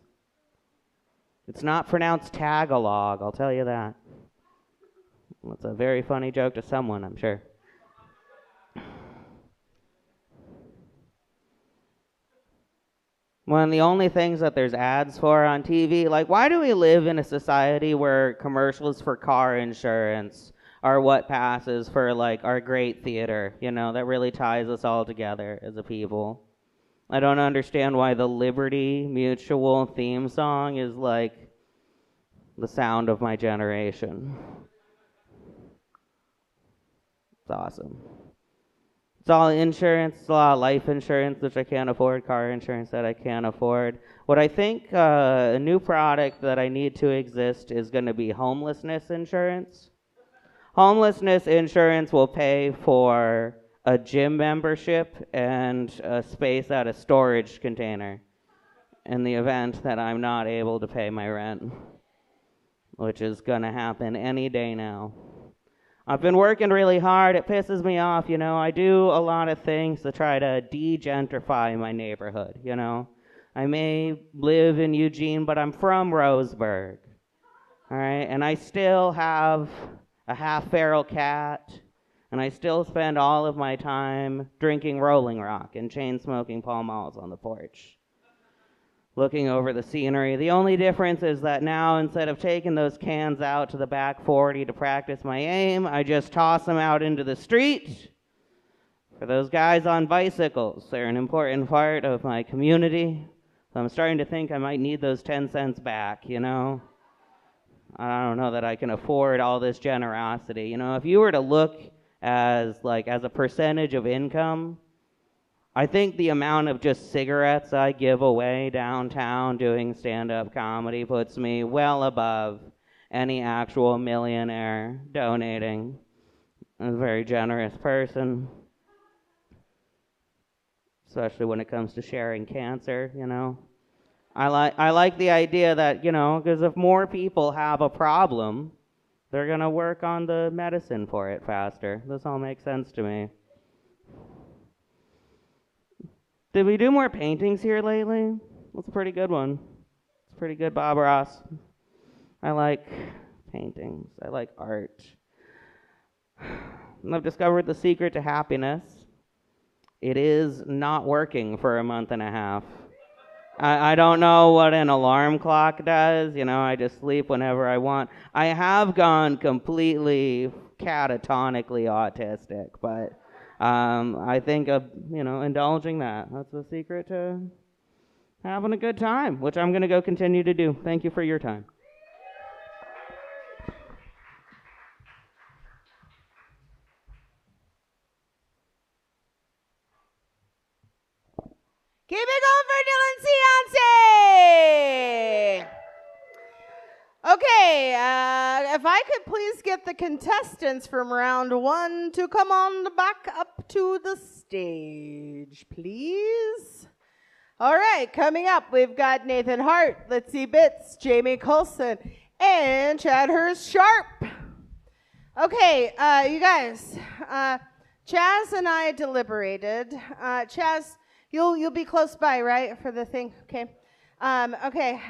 It's not pronounced Tagalog, I'll tell you that. That's a very funny joke to someone, I'm sure. One of the only things that there's ads for on TV, like why do we live in a society where commercials for car insurance are what passes for like our great theater, you know, that really ties us all together as a people. I don't understand why the Liberty Mutual theme song is like the sound of my generation. It's awesome. It's all insurance, it's a lot of life insurance, which I can't afford, car insurance that I can't afford. What I think a new product that I need to exist is going to be homelessness insurance. Homelessness insurance will pay for a gym membership and a space at a storage container in the event that I'm not able to pay my rent, which is going to happen any day now. I've been working really hard. It pisses me off, you know. I do a lot of things to try to de-gentrify my neighborhood, you know. I may live in Eugene, but I'm from Roseburg, all right? And I still have a half-feral cat, and I still spend all of my time drinking Rolling Rock and chain-smoking Pall Malls on the porch, looking over the scenery. The only difference is that now, instead of taking those cans out to the back 40 to practice my aim, I just toss them out into the street for those guys on bicycles. They're an important part of my community. So I'm starting to think I might need those 10 cents back, you know? I don't know that I can afford all this generosity. You know, if you were to look as a percentage of income, I think the amount of just cigarettes I give away downtown doing stand-up comedy puts me well above any actual millionaire donating. I'm a very generous person, especially when it comes to sharing cancer, you know. I like the idea that, you know, because if more people have a problem, they're going to work on the medicine for it faster. This all makes sense to me. Did we do more paintings here lately? That's a pretty good one. It's pretty good, Bob Ross. I like paintings. I like art. And I've discovered the secret to happiness. It is not working for a month and a half. I don't know what an alarm clock does. You know, I just sleep whenever I want. I have gone completely catatonically autistic, but I think of, you know, indulging that. That's the secret to having a good time, which I'm going to go continue to do. Thank you for your time. Keep it going for Dylan Ciance! Okay, if I could please get the contestants from round one to come on back up to the stage, please. All right, coming up, we've got Nathan Hart, Litzibitz, Jamie Colson, and Chadhurst Sharpe. Okay, you guys, Chaz and I deliberated. Chaz, you'll be close by, right, for the thing? Okay. Okay.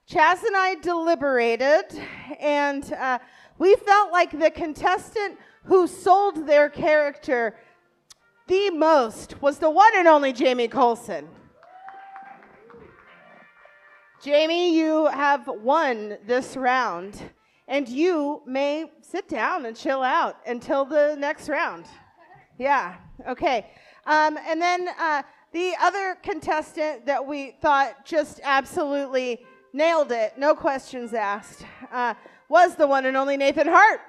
Chaz and I deliberated, and we felt like the contestant who sold their character the most was the one and only Jamie Colson. Jamie, you have won this round, and you may sit down and chill out until the next round. Yeah, okay. And then the other contestant that we thought just absolutely nailed it, no questions asked, was the one and only Nathan Hart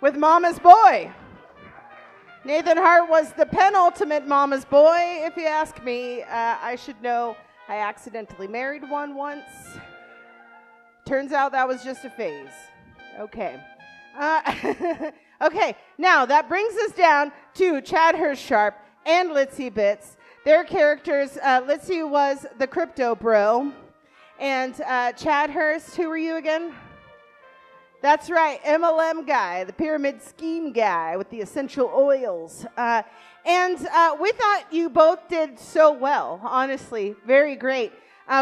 with Mama's Boy. Nathan Hart was the penultimate Mama's Boy, if you ask me. I should know I accidentally married one once. Turns out that was just a phase. Okay. Okay, now that brings us down to Chadhurst Sharpe and Litzibitz. Their characters, Litzy was the crypto bro, and Chadhurst, who were you again? That's right, MLM guy, the pyramid scheme guy with the essential oils. And we thought you both did so well, honestly, very great.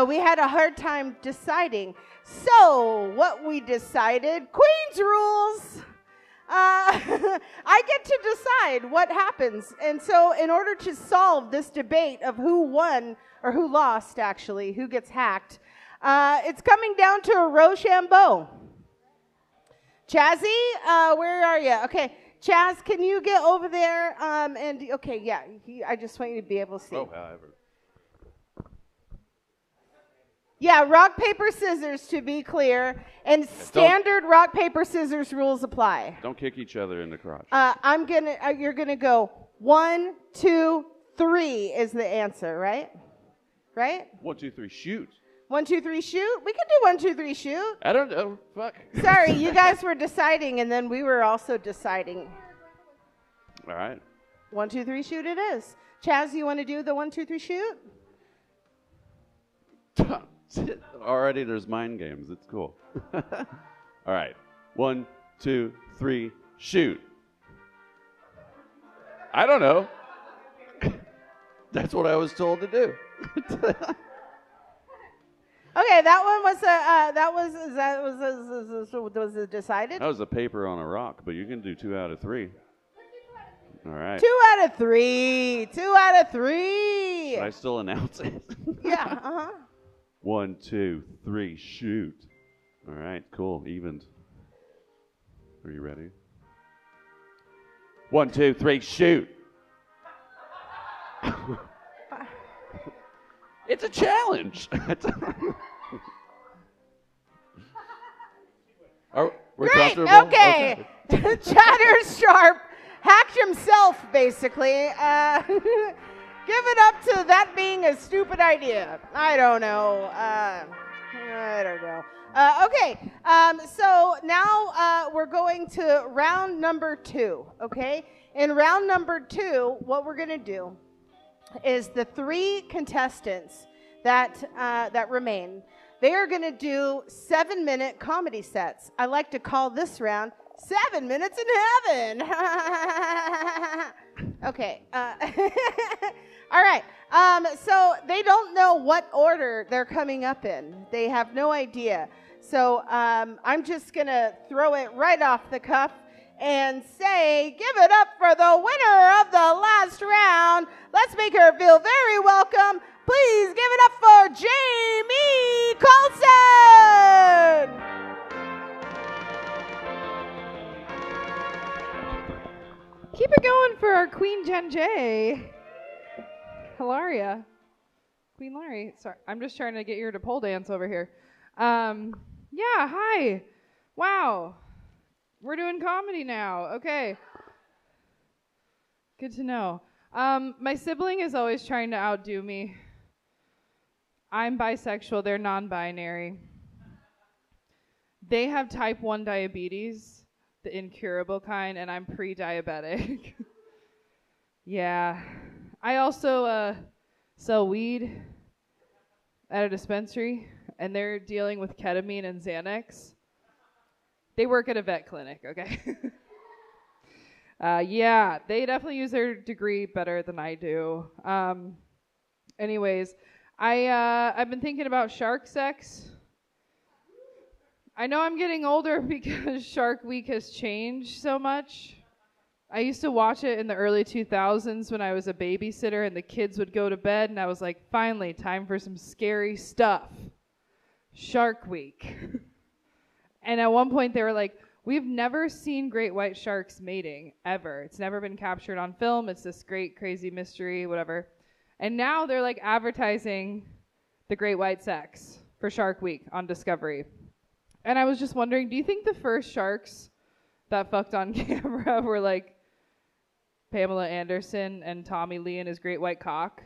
We had a hard time deciding. So what we decided, Queen's rules. I get to decide what happens. And so in order to solve this debate of who won, or who lost, actually, who gets hacked, it's coming down to a Rochambeau. Chazzy, where are you? Okay, Chaz, can you get over there? Okay, yeah, I just want you to be able to see. Oh, however. Yeah, rock, paper, scissors, to be clear. And standard rock, paper, scissors rules apply. Don't kick each other in the crotch. You're gonna go 1, 2, 3 is the answer, right? Right? 1, 2, 3, shoot. 1, 2, 3, shoot? We can do 1, 2, 3, shoot. I don't know. Fuck. Sorry, you guys were deciding, and then we were also deciding. All right. 1, 2, 3, shoot it is. Chaz, you want to do the 1, 2, 3, shoot? Already there's mind games. It's cool. All right. 1, 2, 3, shoot. I don't know. That's what I was told to do. Okay, that one was it decided? That was a paper on a rock, but you can do 2 out of 3. All right. 2 out of 3. 2 out of 3. Should I still announce it? Yeah, uh-huh. 1, 2, 3, shoot. All right, cool. Evened. Are you ready? 1, 2, 3, shoot. It's a challenge. We're Great, comfortable? okay. Chadhurst Sharpe hacked himself, basically. Give it up to that being a stupid idea. I don't know. Okay, so now we're going to round number 2, okay? In round number 2, what we're going to do is the 3 contestants that remain, they are going to do 7-minute comedy sets. I like to call this round 7 minutes in heaven. Okay. All right. So they don't know what order they're coming up in. They have no idea. So I'm just going to throw it right off the cuff and say, give it up for the winner of the last round. Let's make her feel very welcome. Please give it up for Jamie Colson. Keep it going for our Queen Jen J. Hilaria. Queen Lari. Sorry, I'm just trying to get you to pole dance over here. Yeah, hi. Wow. We're doing comedy now. Okay. Good to know. My sibling is always trying to outdo me. I'm bisexual. They're non-binary. They have type 1 diabetes, the incurable kind, and I'm pre-diabetic. Yeah. I also sell weed at a dispensary, and they're dealing with ketamine and Xanax. They work at a vet clinic, okay? Yeah, they definitely use their degree better than I do. Anyways, I've been thinking about shark sex. I know I'm getting older because Shark Week has changed so much. I used to watch it in the early 2000s when I was a babysitter and the kids would go to bed, and I was like, finally, time for some scary stuff. Shark Week. And at one point they were like, we've never seen great white sharks mating, ever. It's never been captured on film. It's this great, crazy mystery, whatever. And now they're like advertising the great white sex for Shark Week on Discovery. And I was just wondering, do you think the first sharks that fucked on camera were like Pamela Anderson and Tommy Lee and his great white cock?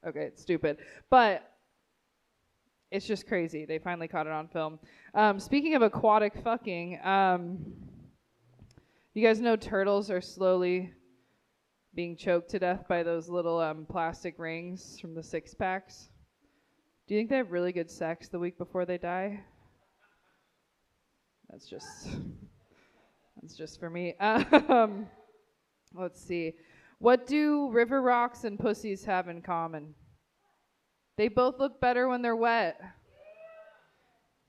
Okay, it's stupid. But it's just crazy. They finally caught it on film. Speaking of aquatic fucking, you guys know turtles are slowly being choked to death by those little plastic rings from the 6-packs. Do you think they have really good sex the week before they die? That's just for me. Let's see. What do river rocks and pussies have in common? They both look better when they're wet.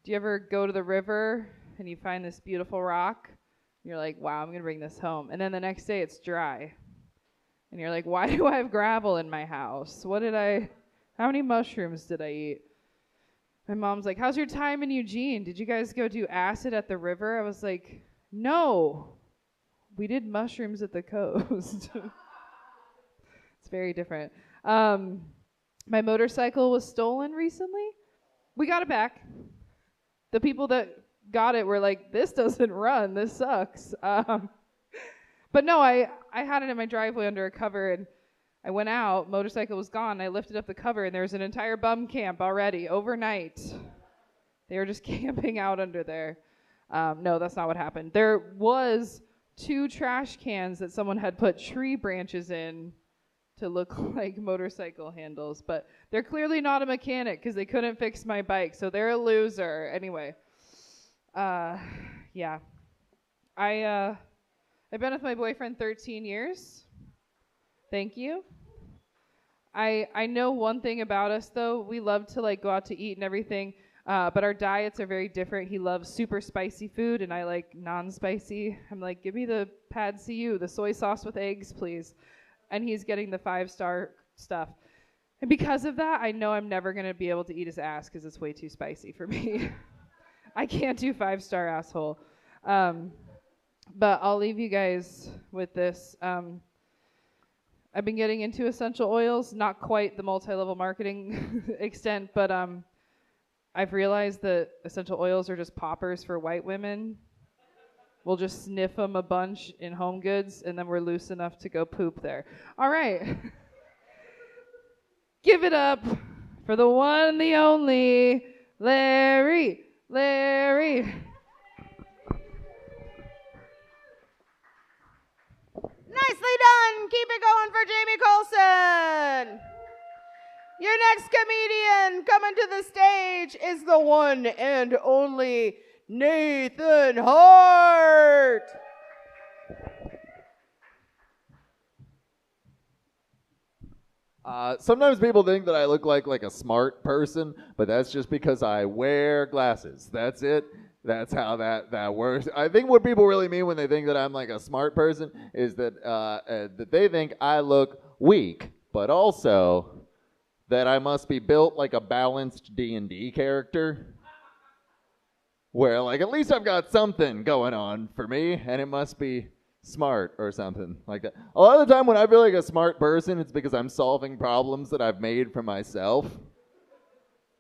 Do you ever go to the river and you find this beautiful rock? And you're like, wow, I'm going to bring this home. And then the next day it's dry. And you're like, why do I have gravel in my house? How many mushrooms did I eat? my mom's like, how's your time in Eugene? Did you guys go do acid at the river? I was like, no. We did mushrooms at the coast. It's very different. My motorcycle was stolen recently. We got it back. The people that got it were like, this doesn't run. This sucks. But no, I had it in my driveway under a cover, and I went out. Motorcycle was gone. I lifted up the cover, and there was an entire bum camp already overnight. They were just camping out under there. No, that's not what happened. There was 2 trash cans that someone had put tree branches in to look like motorcycle handles, but they're clearly not a mechanic because they couldn't fix my bike, so they're a loser. Anyway, yeah. I've been with my boyfriend 13 years. Thank you. I know one thing about us, though. We love to, like, go out to eat and everything, but our diets are very different. He loves super spicy food, and I like non-spicy. I'm like, give me the pad see-ew, the soy sauce with eggs, please. And he's getting the 5-star stuff. And because of that, I know I'm never going to be able to eat his ass because it's way too spicy for me. I can't do 5-star asshole. But I'll leave you guys with this. I've been getting into essential oils, not quite the multi-level marketing extent, but I've realized that essential oils are just poppers for white women. We'll just sniff them a bunch in Home Goods, and then we're loose enough to go poop there. All right. Give it up for the one and the only Larry. Larry. Nicely done. Keep it going for Jamie Colson. Your next comedian coming to the stage is the one and only Nathan Hart. Sometimes people think that I look like a smart person, but that's just because I wear glasses. That's it. That's how that works. I think what people really mean when they think that I'm like a smart person is that that they think I look weak, but also that I must be built like a balanced D&D character, where like at least I've got something going on for me, and it must be smart or something like that. A lot of the time when I feel like a smart person, it's because I'm solving problems that I've made for myself.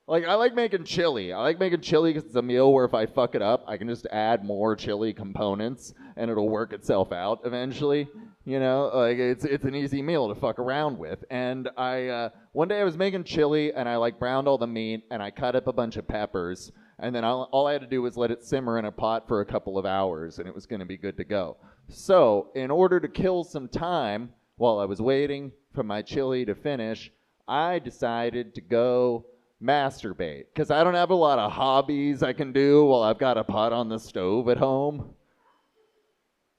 Like, I like making chili. I like making chili because it's a meal where if I fuck it up, I can just add more chili components and it'll work itself out eventually. You know, like it's an easy meal to fuck around with. And one day I was making chili and I like browned all the meat and I cut up a bunch of peppers. And then all I had to do was let it simmer in a pot for a couple of hours and it was going to be good to go. So in order to kill some time while I was waiting for my chili to finish, I decided to go masturbate, because I don't have a lot of hobbies I can do while I've got a pot on the stove at home.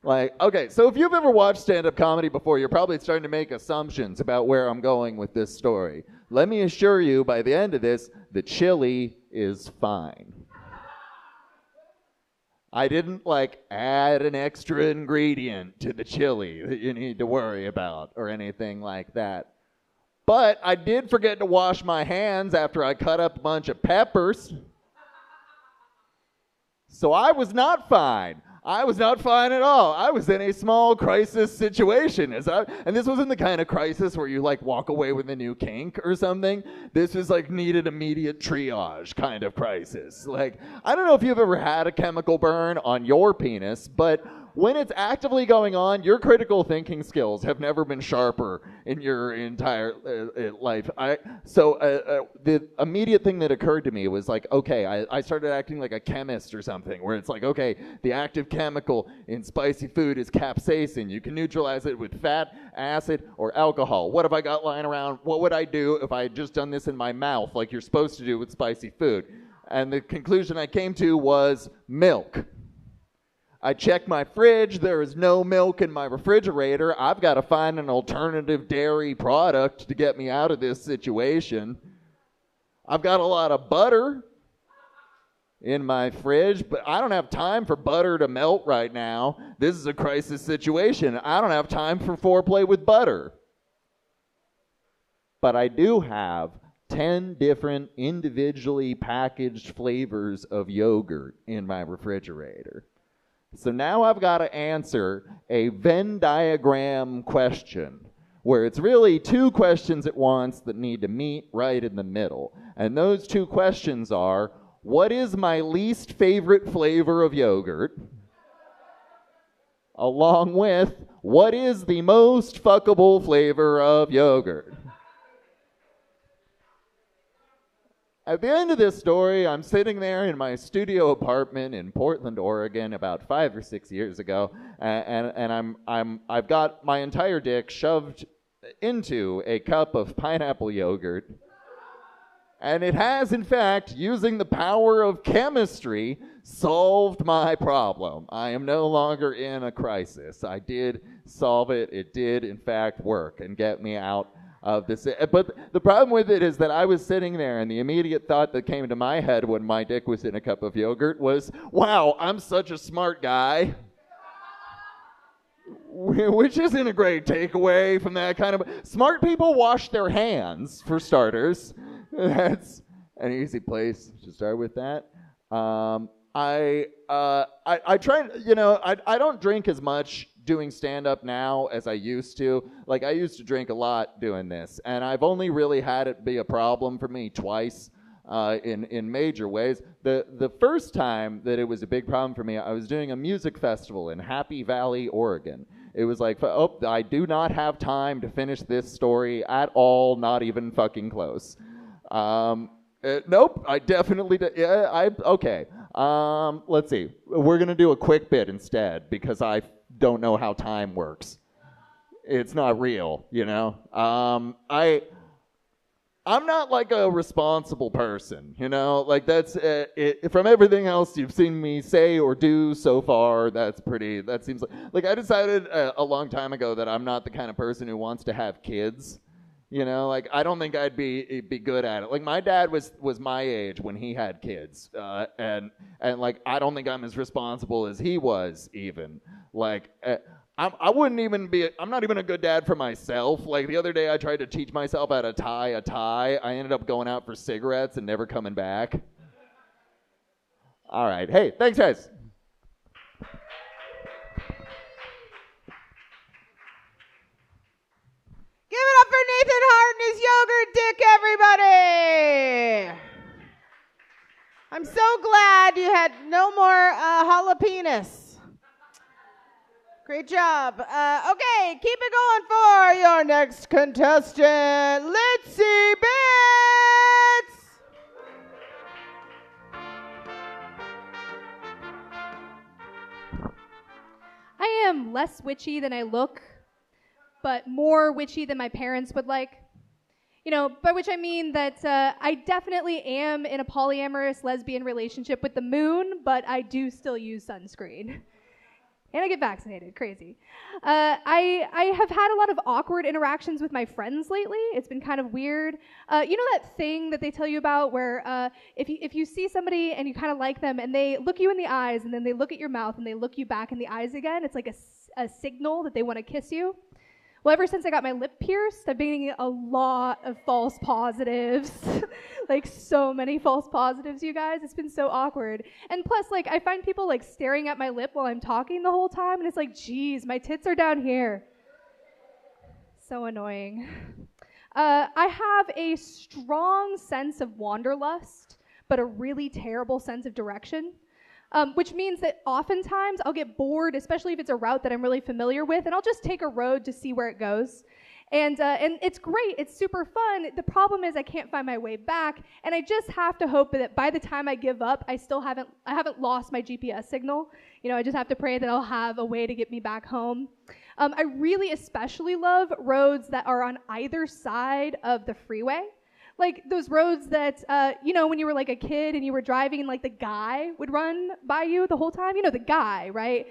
Like, okay, so if you've ever watched stand-up comedy before, you're probably starting to make assumptions about where I'm going with this story. Let me assure you, by the end of this, the chili is fine. I didn't, like, add an extra ingredient to the chili that you need to worry about or anything like that. But I did forget to wash my hands after I cut up a bunch of peppers. So I was not fine. I was not fine at all. I was in a small crisis situation. And this wasn't the kind of crisis where you like walk away with a new kink or something. This was like needed immediate triage kind of crisis. Like, I don't know if you've ever had a chemical burn on your penis, but when it's actively going on, your critical thinking skills have never been sharper in your entire life. The immediate thing that occurred to me was like, okay, I started acting like a chemist or something, where it's like, okay, the active chemical in spicy food is capsaicin. You can neutralize it with fat, acid, or alcohol. What have I got lying around? What would I do if I had just done this in my mouth like you're supposed to do with spicy food? And the conclusion I came to was milk. I checked my fridge. There is no milk in my refrigerator. I've got to find an alternative dairy product to get me out of this situation. I've got a lot of butter in my fridge, but I don't have time for butter to melt right now. This is a crisis situation. I don't have time for foreplay with butter. But I do have 10 different individually packaged flavors of yogurt in my refrigerator. So now I've got to answer a Venn diagram question where it's really two questions at once that need to meet right in the middle. And those two questions are, what is my least favorite flavor of yogurt? Along with, what is the most fuckable flavor of yogurt? At the end of this story, I'm sitting there in my studio apartment in Portland, Oregon, about 5 or 6 years ago, and I've got my entire dick shoved into a cup of pineapple yogurt, and it has, in fact, using the power of chemistry, solved my problem. I am no longer in a crisis. I did solve it. It did, in fact, work and get me out of this. But the problem with it is that I was sitting there, and the immediate thought that came to my head when my dick was in a cup of yogurt was, wow, I'm such a smart guy. Which isn't a great takeaway from that kind of... Smart people wash their hands, for starters. That's an easy place to start with that. I try, I don't drink as much doing stand-up now as I used to. Like, I used to drink a lot doing this, and I've only really had it be a problem for me twice in major ways. The first time that it was a big problem for me, I was doing a music festival in Happy Valley, Oregon. It was like, oh, I do not have time to finish this story at all, not even fucking close. Nope, I definitely did. Yeah, okay. Let's see. We're going to do a quick bit instead because I don't know how time works. It's not real, you know? I'm not like a responsible person, you know? Like that's, from everything else you've seen me say or do so far, that seems like I decided a long time ago that I'm not the kind of person who wants to have kids. You know, like I don't think I'd be good at it. Like my dad was my age when he had kids, and like I don't think I'm as responsible as he was even. Like I'm not even a good dad for myself. Like the other day I tried to teach myself how to tie a tie. I ended up going out for cigarettes and never coming back. All right, hey, thanks guys. Give it up for Nathan Hart and his yogurt dick, everybody! I'm so glad you had no more jalapenos. Great job. Okay, keep it going for your next contestant, Litzibitz! I am less witchy than I look, but more witchy than my parents would like. You know, by which I mean that I definitely am in a polyamorous lesbian relationship with the moon, but I do still use sunscreen. And I get vaccinated, crazy. I have had a lot of awkward interactions with my friends lately. It's been kind of weird. You know that thing that they tell you about where if you see somebody and you kind of like them and they look you in the eyes and then they look at your mouth and they look you back in the eyes again, it's like a signal that they want to kiss you. Well, ever since I got my lip pierced, I've been getting a lot of false positives. Like so many false positives, you guys. It's been so awkward. And plus, like, I find people like staring at my lip while I'm talking the whole time, and it's like, geez, my tits are down here. So annoying. I have a strong sense of wanderlust, but a really terrible sense of direction. Which means that oftentimes I'll get bored, especially if it's a route that I'm really familiar with, and I'll just take a road to see where it goes. And it's great, it's super fun. The problem is I can't find my way back, and I just have to hope that by the time I give up, I haven't lost my GPS signal. You know, I just have to pray that I'll have a way to get me back home. I really especially love roads that are on either side of the freeway. Like those roads that, you know, when you were like a kid and you were driving and like the guy would run by you the whole time. You know, the guy, right?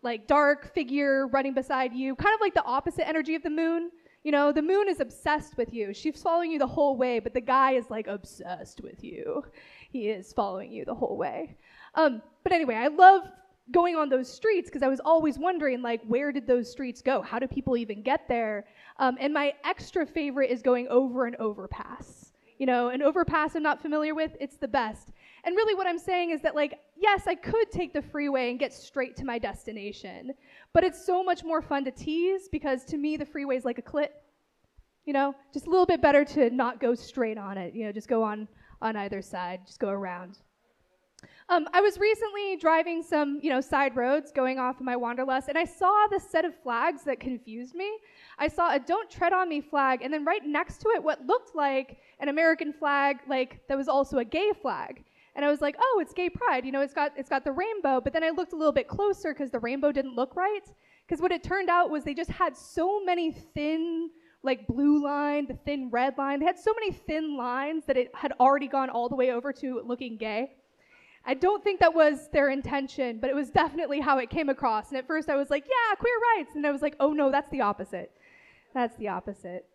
Like dark figure running beside you, kind of like the opposite energy of the moon. You know, the moon is obsessed with you. She's following you the whole way, but the guy is like obsessed with you. He is following you the whole way. But anyway, I love going on those streets because I was always wondering, like, where did those streets go? How do people even get there? And my extra favorite is going over an overpass. You know, an overpass I'm not familiar with, it's the best. And really what I'm saying is that, like, yes, I could take the freeway and get straight to my destination, but it's so much more fun to tease because to me the freeway is like a clit. You know, just a little bit better to not go straight on it. You know, just go on either side, just go around. I was recently driving some, side roads going off of my wanderlust, and I saw this set of flags that confused me. I saw a "Don't Tread on Me" flag, and then right next to it, what looked like an American flag, like that was also a gay flag. And I was like, oh, it's gay pride. You know, it's got the rainbow. But then I looked a little bit closer because the rainbow didn't look right. Because what it turned out was they just had so many thin, like blue line, the thin red line. They had so many thin lines that it had already gone all the way over to looking gay. I don't think that was their intention, but it was definitely how it came across. And at first I was like, yeah, queer rights. And I was like, oh no, that's the opposite. That's the opposite.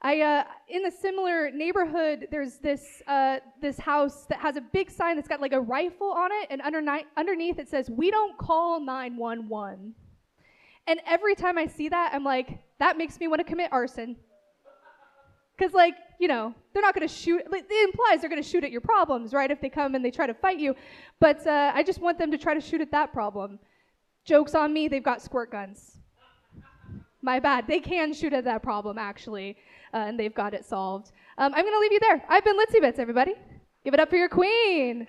In a similar neighborhood, there's this house that has a big sign that's got like a rifle on it, and underneath it says, "We don't call 911." And every time I see that, I'm like, that makes me want to commit arson. Because, like, they're not going to shoot. Like, it implies they're going to shoot at your problems, right, if they come and they try to fight you. But I just want them to try to shoot at that problem. Joke's on me, they've got squirt guns. My bad. They can shoot at that problem, actually, and they've got it solved. I'm going to leave you there. I've been Litzibitz, everybody. Give it up for your queen.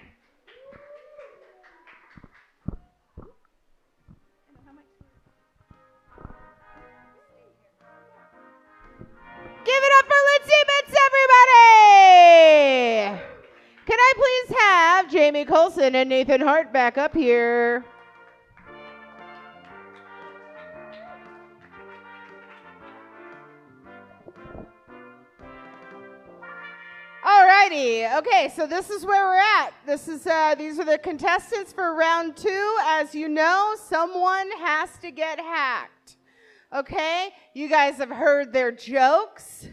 Give it up for Litzibitz, everybody! Can I please have Jamie Colson and Nathan Hart back up here? Alrighty, okay, so this is where we're at. These are the contestants for round 2. As you know, someone has to get hacked. Okay, you guys have heard their jokes.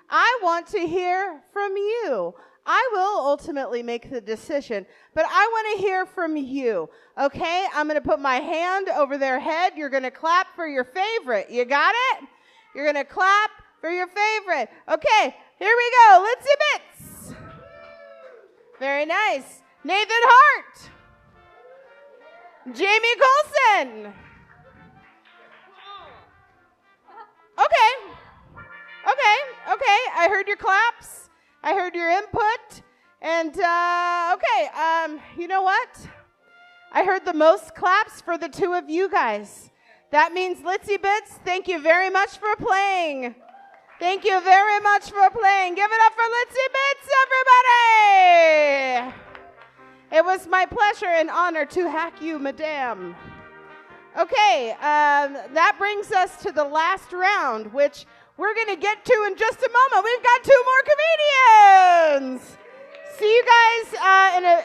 I want to hear from you. I will ultimately make the decision, but I want to hear from you. Okay, I'm going to put my hand over their head. You're going to clap for your favorite. You got it? You're going to clap for your favorite. Okay, here we go. Litzibitz. Very nice. Nathan Hart. Jamie Colson. Okay. I heard your claps. I heard your input. And, you know what? I heard the most claps for the 2 of you guys. That means Litzibitz, thank you very much for playing. Thank you very much for playing. Give it up for Litzibitz, everybody! It was my pleasure and honor to hack you, madame. Okay, that brings us to the last round, which we're going to get to in just a moment. We've got 2 more comedians. See you guys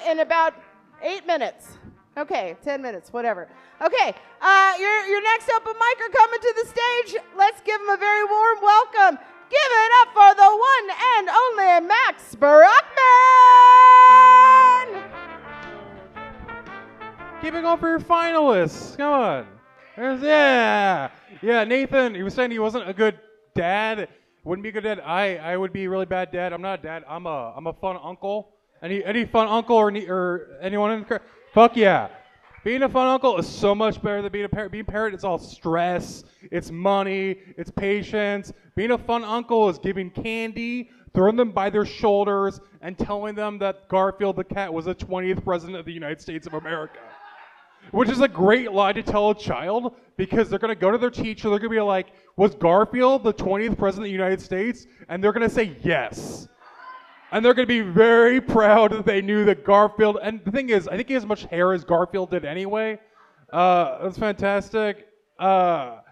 in about 8 minutes. Okay, 10 minutes, whatever. Okay, your next open mic are coming to the stage. Let's give them a very warm welcome. Give it up for the one and only Max Brockman! Keep it going for your finalists. Come on. Yeah, Nathan, he was saying he wasn't a good dad. Wouldn't be a good dad. I would be a really bad dad. I'm not a dad. I'm a fun uncle. Any fun uncle or anyone in the crowd? Fuck yeah. Being a fun uncle is so much better than being a parent. Being a parent, it's all stress, it's money, it's patience. Being a fun uncle is giving candy, throwing them by their shoulders, and telling them that Garfield the cat was the 20th president of the United States of America. Which is a great lie to tell a child, because they're going to go to their teacher, they're going to be like, was Garfield the 20th president of the United States? And they're going to say yes. And they're going to be very proud that they knew that Garfield, and the thing is, I think he has as much hair as Garfield did anyway. That's fantastic. So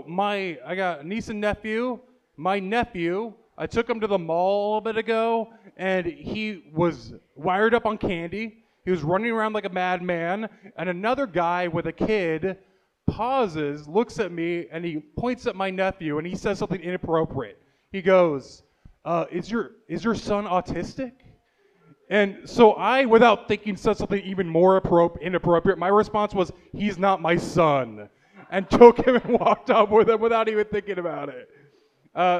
I got a niece and nephew. My nephew, I took him to the mall a little bit ago, and he was wired up on candy. He was running around like a madman, and another guy with a kid pauses, looks at me, and he points at my nephew, and he says something inappropriate. He goes, is your son autistic? And so I, without thinking, said something even more inappropriate. My response was, "He's not my son," and took him and walked up with him without even thinking about it.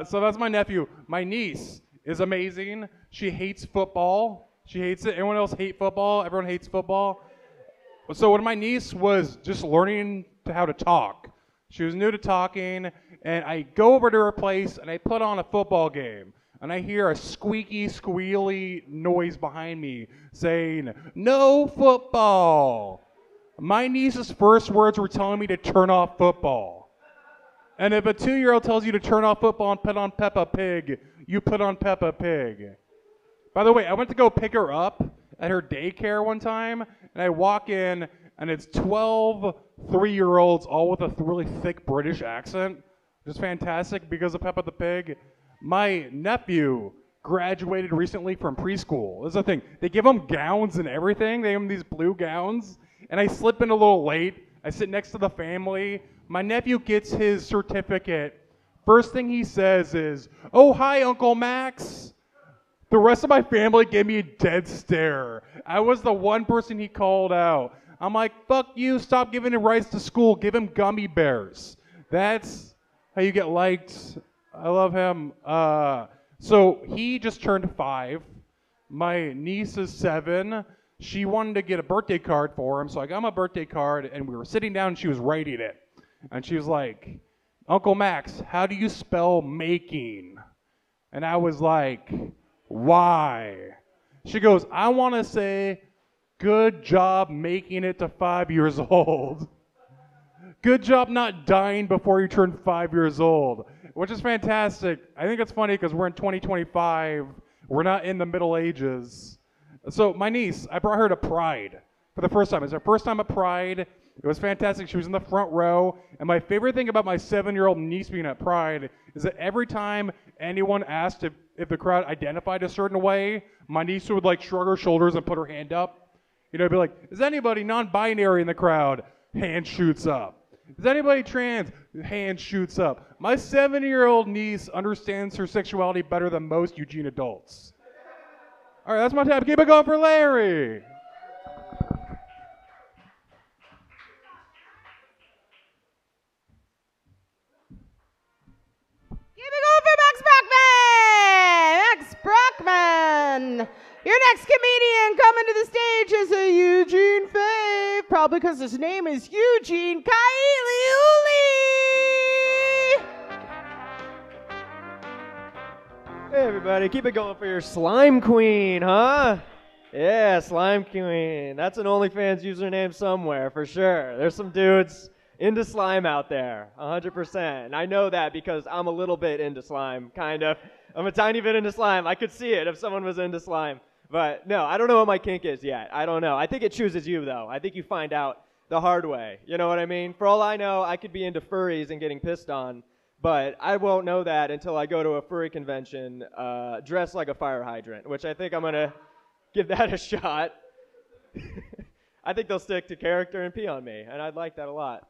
So that's my nephew. My niece is amazing. She hates football. She hates it. Anyone else hate football? Everyone hates football. So when my niece was just learning how to talk, she was new to talking, and I go over to her place and I put on a football game. And I hear a squeaky, squealy noise behind me saying, "No football." My niece's first words were telling me to turn off football. And if a 2-year-old tells you to turn off football and put on Peppa Pig, you put on Peppa Pig. By the way, I went to go pick her up at her daycare one time, and I walk in, and it's 12 3-year-olds, all with a really thick British accent, which is fantastic because of Peppa the Pig. My nephew graduated recently from preschool. This is the thing. They give him gowns and everything. They give him these blue gowns. And I slip in a little late. I sit next to the family. My nephew gets his certificate. First thing he says is, "Oh, hi, Uncle Max." The rest of my family gave me a dead stare. I was the one person he called out. I'm like, "Fuck you. Stop giving him rice to school. Give him gummy bears." That's how you get liked. I love him. So he just turned 5. My niece is 7. She wanted to get a birthday card for him, so I got him a birthday card, and we were sitting down, and she was writing it. And she was like, "Uncle Max, how do you spell making?" And I was like, "Why?" She goes, "I want to say, good job making it to 5 years old." Good job not dying before you turn 5 years old. Which is fantastic. I think it's funny because we're in 2025. We're not in the Middle Ages. So my niece, I brought her to Pride for the first time. It was her first time at Pride. It was fantastic. She was in the front row. And my favorite thing about my 7-year-old niece being at Pride is that every time anyone asked if the crowd identified a certain way, my niece would like shrug her shoulders and put her hand up. You know, be like, "Is anybody non-binary in the crowd?" Hand shoots up. "Is anybody trans?" Hand shoots up. My 7-year-old niece understands her sexuality better than most Eugene adults. All right, that's my time. Keep it going for Larry. Keep it going for Max Brockman! Max Brockman! Your next comedian coming to the stage is a Eugene fave, probably because his name is Eugene Kailiuli. Hey everybody, keep it going for your slime queen, huh? Yeah, slime queen. That's an OnlyFans username somewhere for sure. There's some dudes into slime out there, 100%. And I know that because I'm a little bit into slime, kind of. I'm a tiny bit into slime. I could see it if someone was into slime. But no, I don't know what my kink is yet. I don't know. I think it chooses you, though. I think you find out the hard way. You know what I mean? For all I know, I could be into furries and getting pissed on, but I won't know that until I go to a furry convention dressed like a fire hydrant, which I think I'm going to give that a shot. I think they'll stick to character and pee on me, and I'd like that a lot.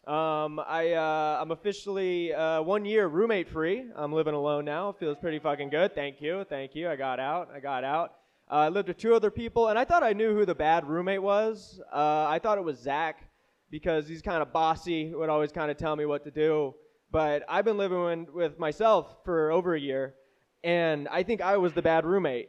I'm officially 1 year roommate free. I'm living alone now. It feels pretty fucking good. Thank you. I got out. I lived with 2 other people, and I thought I knew who the bad roommate was. I thought it was Zach because he's kind of bossy, would always kind of tell me what to do. But I've been living with myself for over a year, and I think I was the bad roommate.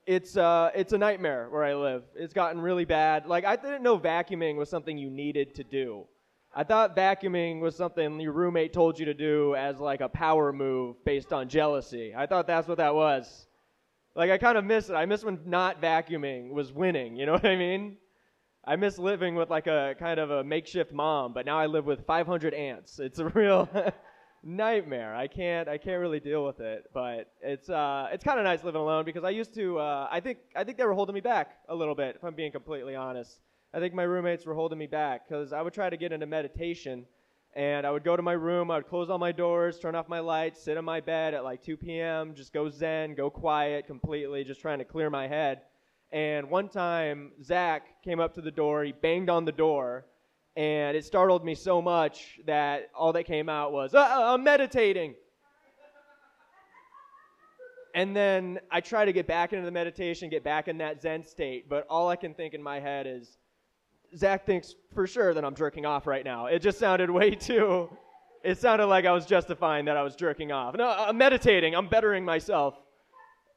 It's a nightmare where I live. It's gotten really bad. Like, I didn't know vacuuming was something you needed to do. I thought vacuuming was something your roommate told you to do as like a power move based on jealousy. I thought that's what that was. Like, I kind of miss it. I miss when not vacuuming was winning, you know what I mean? I miss living with like a kind of a makeshift mom, but now I live with 500 ants. It's a real nightmare. I can't really deal with it, but it's kind of nice living alone because I used to I think they were holding me back a little bit, if I'm being completely honest. I think my roommates were holding me back because I would try to get into meditation, and I would go to my room, I would close all my doors, turn off my lights, sit in my bed at like 2 p.m., just go zen, go quiet completely, just trying to clear my head. And one time, Zach came up to the door, he banged on the door, and it startled me so much that all that came out was, I'm meditating. And then I try to get back into the meditation, get back in that Zen state, but all I can think in my head is, Zach thinks for sure that I'm jerking off right now. It just sounded way too, it sounded like I was justifying that I was jerking off. No, I'm meditating, I'm bettering myself.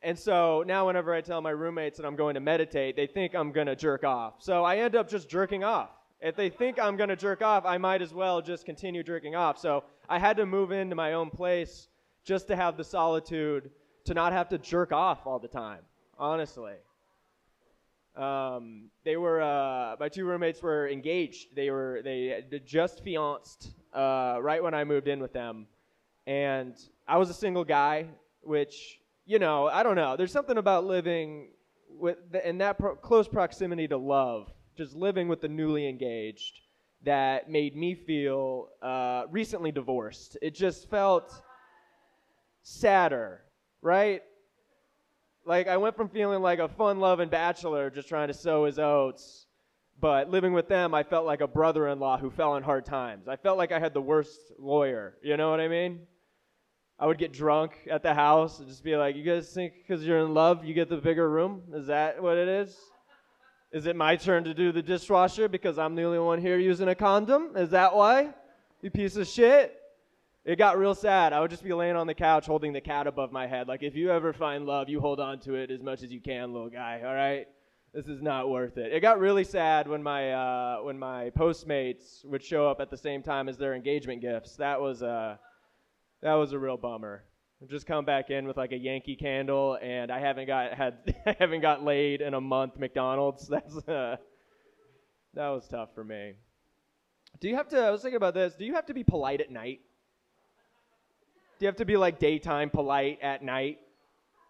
And so now whenever I tell my roommates that I'm going to meditate, they think I'm going to jerk off. So I end up just jerking off. If they think I'm going to jerk off, I might as well just continue jerking off. So I had to move into my own place just to have the solitude to not have to jerk off all the time, honestly. They were, my two roommates were engaged. They just fianced right when I moved in with them. And I was a single guy, which, you know, I don't know. There's something about living in that close proximity to love, just living with the newly engaged, that made me feel recently divorced. It just felt sadder, right? Like, I went from feeling like a fun-loving bachelor just trying to sow his oats, but living with them, I felt like a brother-in-law who fell in hard times. I felt like I had the worst lawyer, you know what I mean? I would get drunk at the house and just be like, you guys think because you're in love you get the bigger room? Is that what it is? Is it my turn to do the dishwasher because I'm the only one here using a condom? Is that why? You piece of shit? It got real sad. I would just be laying on the couch holding the cat above my head. Like, if you ever find love, you hold on to it as much as you can, little guy, all right? This is not worth it. It got really sad when my Postmates would show up at the same time as their engagement gifts. That was a real bummer. I've just come back in with like a Yankee candle, and I haven't got laid in a month. McDonald's. That was tough for me. I was thinking about this. Do you have to be polite at night? Do you have to be like daytime polite at night?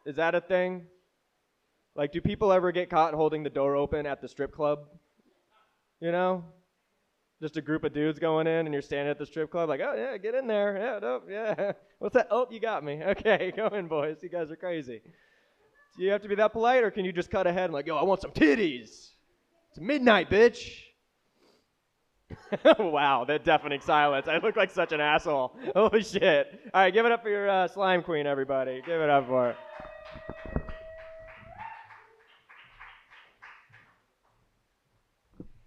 Is that a thing? Like, do people ever get caught holding the door open at the strip club? You know? Just a group of dudes going in and you're standing at the strip club like, oh, yeah, get in there. Yeah, no, yeah. What's that? Oh, you got me. Okay, go in, boys. You guys are crazy. Do you have to be that polite, or can you just cut ahead and like, yo, I want some titties. It's midnight, bitch. Wow, that deafening silence. I look like such an asshole. Holy shit. All right, give it up for your slime queen, everybody. Give it up for her.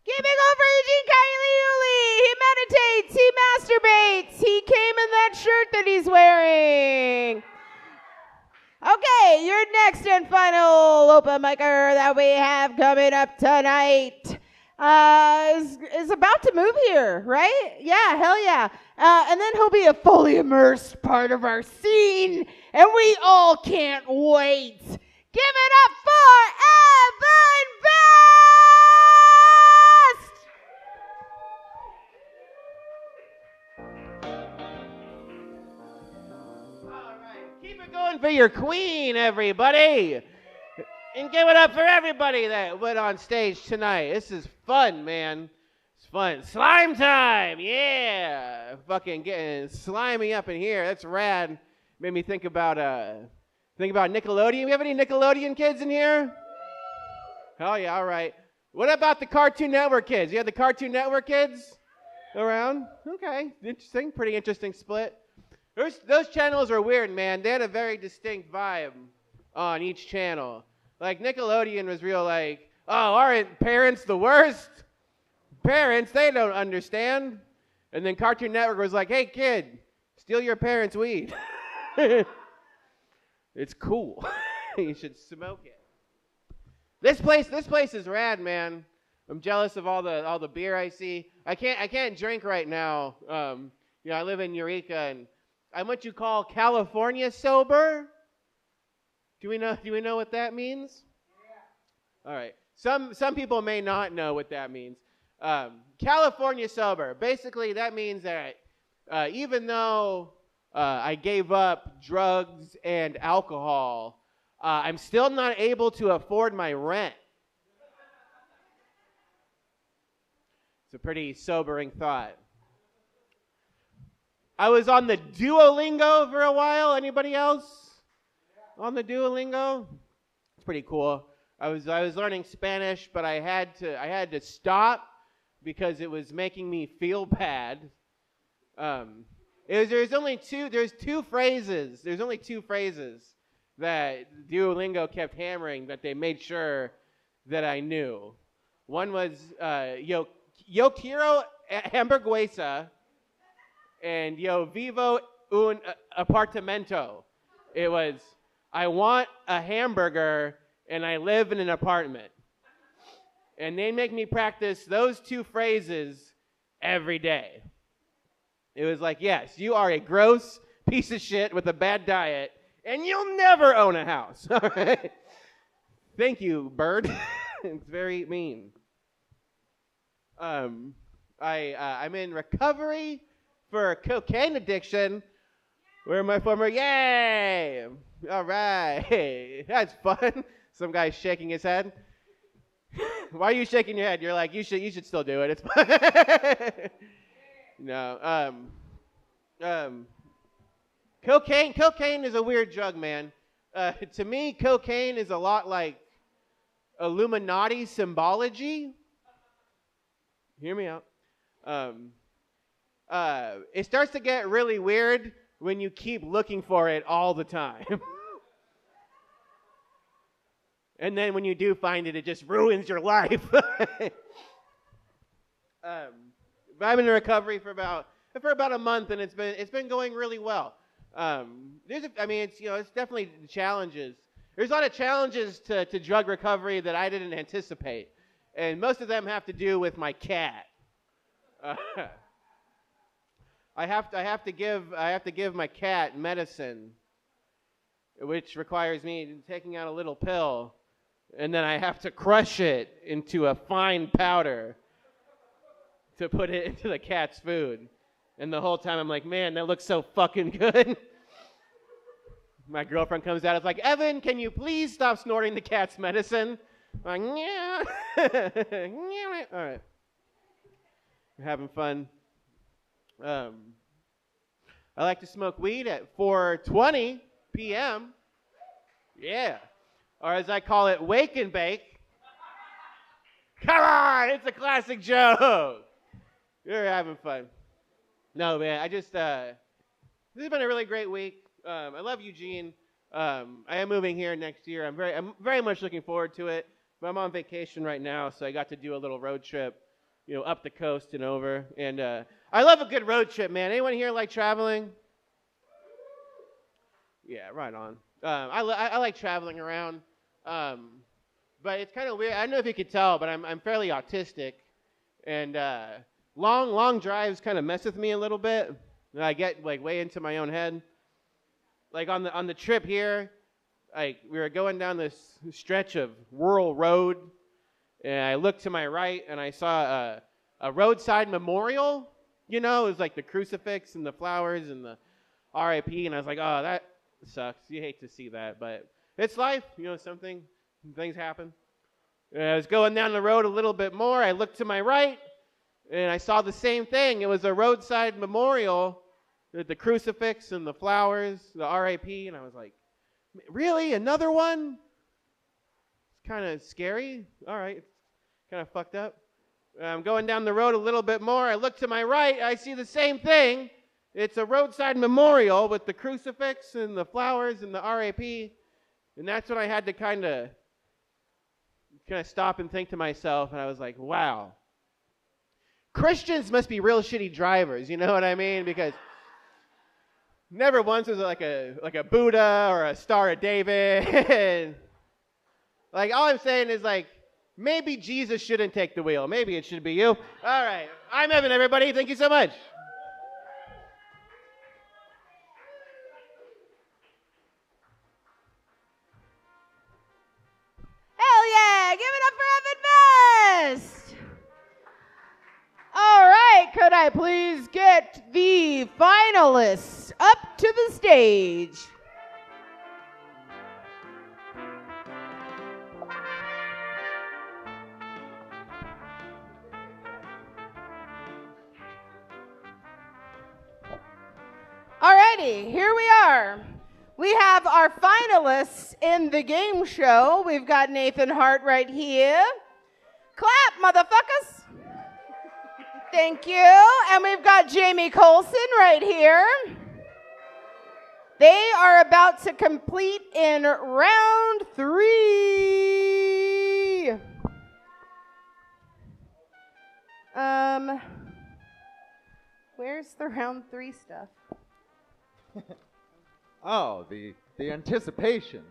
Giving over Eugene Kailiuli. He meditates. He masturbates. He came in that shirt that he's wearing. Okay, your next and final open micer that we have coming up tonight is about to move here, right? Yeah, hell yeah. And then he'll be a fully immersed part of our scene, and we all can't wait. Give it up for Evan Best! All right, keep it going for your queen, everybody. And give it up for everybody that went on stage tonight. This is fun, man. It's fun. Slime time, yeah. Fucking getting slimy up in here. That's rad. Made me think about Nickelodeon. We have any Nickelodeon kids in here? Hell yeah, all right. What about the Cartoon Network kids? You have the Cartoon Network kids around? Okay, interesting. Pretty interesting split. Those channels are weird, man. They had a very distinct vibe on each channel. Like, Nickelodeon was real like, oh, aren't parents the worst? Parents, they don't understand. And then Cartoon Network was like, hey, kid, steal your parents' weed. It's cool. You should smoke it. This place is rad, man. I'm jealous of all the beer I see. I can't drink right now. I live in Eureka, and I'm what you call California sober. Do we know what that means? Yeah. All right. Some people may not know what that means. California sober. Basically, that means that even though I gave up drugs and alcohol, I'm still not able to afford my rent. It's a pretty sobering thought. I was on the Duolingo for a while. Anybody else? On the Duolingo? It's pretty cool. I was learning Spanish, but I had to stop because it was making me feel bad. There's only two phrases that Duolingo kept hammering that they made sure that I knew. One was Yo quiero hamburguesa and Yo vivo un apartamento. It was, I want a hamburger and I live in an apartment. And they make me practice those two phrases every day. It was like, yes, you are a gross piece of shit with a bad diet, and you'll never own a house. All right? Thank you, bird. It's very mean. I'm in recovery for cocaine addiction. Where my former, yay! All right, that's fun. Some guy's shaking his head. Why are you shaking your head? You're like, you should still do it. It's fun. No. Cocaine is a weird drug, man. To me, cocaine is a lot like Illuminati symbology. Hear me out. It starts to get really weird when you keep looking for it all the time. And then when you do find it, it just ruins your life. I've been in recovery for about a month, and it's been going really well. It's definitely challenges. There's a lot of challenges to drug recovery that I didn't anticipate, and most of them have to do with my cat. I have to give my cat medicine, which requires me taking out a little pill, and then I have to crush it into a fine powder to put it into the cat's food. And the whole time I'm like, man, that looks so fucking good. My girlfriend comes out, it's like, Evan, can you please stop snorting the cat's medicine? I'm like, yeah. All right. We're having fun. I like to smoke weed at 4:20 p.m. Yeah. Or as I call it, wake and bake. Come on, it's a classic joke. You're having fun. No, man, this has been a really great week. I love Eugene. I am moving here next year. I'm very much looking forward to it. But I'm on vacation right now, so I got to do a little road trip, up the coast and over. And I love a good road trip, man. Anyone here like traveling? Yeah, right on. I like traveling around, but it's kind of weird. I don't know if you could tell, but I'm fairly autistic, and long drives kind of mess with me a little bit. And I get like way into my own head. Like on the trip here, like we were going down this stretch of rural road, and I looked to my right and I saw a roadside memorial. It was like the crucifix and the flowers and the RIP, and I was like, oh, that sucks. You hate to see that, but it's life. Things happen. And I was going down the road a little bit more. I looked to my right, and I saw the same thing. It was a roadside memorial with the crucifix and the flowers, the RIP, and I was like, really? Another one? It's kind of scary. All right, it's kind of fucked up. I'm going down the road a little bit more. I look to my right. I see the same thing. It's a roadside memorial with the crucifix and the flowers and the RIP. And that's when I had to kind of stop and think to myself. And I was like, wow. Christians must be real shitty drivers. You know what I mean? Because never once was it like a Buddha or a Star of David. Like, all I'm saying is, like, maybe Jesus shouldn't take the wheel. Maybe it should be you. All right. I'm Evan, everybody. Thank you so much. Hell yeah! Give it up for Evan Best! All right, could I please get the finalists up to the stage? Alrighty, here we are. We have our finalists in the game show. We've got Nathan Hart right here. Clap, motherfuckers. Thank you. And we've got Jamie Colson right here. They are about to complete in round 3. Where's the round 3 stuff? Oh, the anticipation.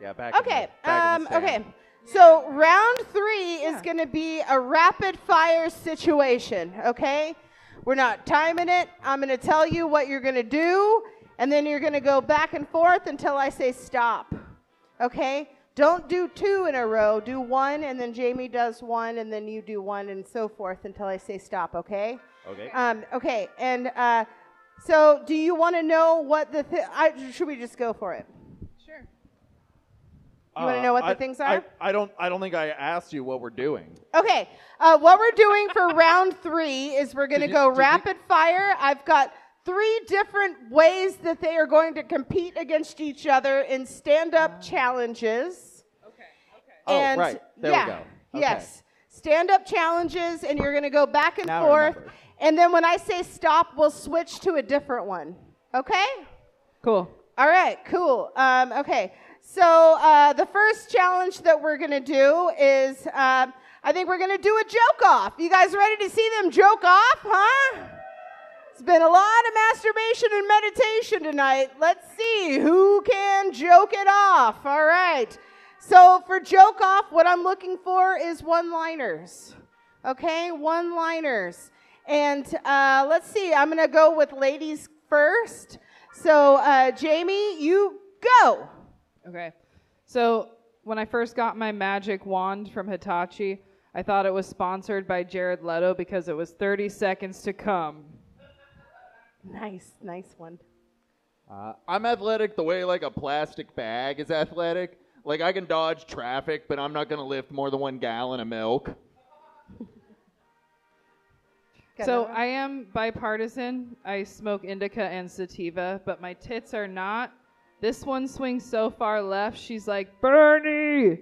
Yeah, back. Okay. In the stand. Okay. So round 3 is going to be a rapid fire situation. Okay. We're not timing it. I'm going to tell you what you're going to do, and then you're going to go back and forth until I say stop. Okay? Don't do 2 in a row. Do 1, and then Jamie does 1, and then you do 1, and so forth until I say stop. Okay? Okay. Okay. And so, do you want to know what the? Should we just go for it? Sure. You want to know what the things are? I don't think I asked you what we're doing. Okay. What we're doing for round 3 is we're going to go rapid fire. I've got 3 different ways that they are going to compete against each other in stand-up challenges. Okay. Oh, right. There we go. Okay. Yes. Stand-up challenges, and you're going to go back and forth. And then when I say stop, we'll switch to a different one. Okay? Cool. All right. Cool. Okay. So the first challenge that we're going to do is I think we're going to do a joke off. You guys ready to see them joke off, huh? It's been a lot of masturbation and meditation tonight. Let's see who can joke it off. All right. So for joke off, what I'm looking for is one-liners. Okay, one-liners. And let's see, I'm going to go with ladies first. So Jamie, you go. Okay. So when I first got my magic wand from Hitachi, I thought it was sponsored by Jared Leto because it was 30 seconds to come. Nice one. I'm athletic the way like a plastic bag is athletic. Like I can dodge traffic, but I'm not going to lift more than 1 gallon of milk. So I am bipartisan. I smoke indica and sativa, but my tits are not. This one swings so far left, she's like, Bernie!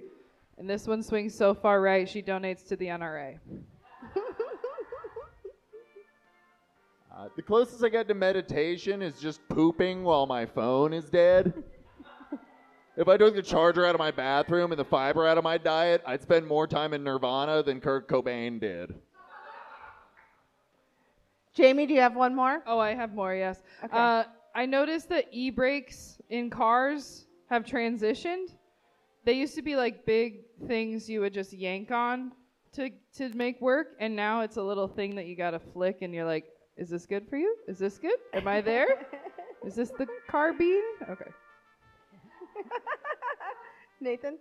And this one swings so far right, she donates to the NRA. The closest I get to meditation is just pooping while my phone is dead. If I took the charger out of my bathroom and the fiber out of my diet, I'd spend more time in Nirvana than Kurt Cobain did. Jamie, do you have one more? Oh, I have more, yes. Okay. I noticed that e-brakes in cars have transitioned. They used to be like big things you would just yank on to make work, and now it's a little thing that you got to flick, and you're like, is this good for you? Is this good? Am I there? Is this the carbine? Okay. Nathan?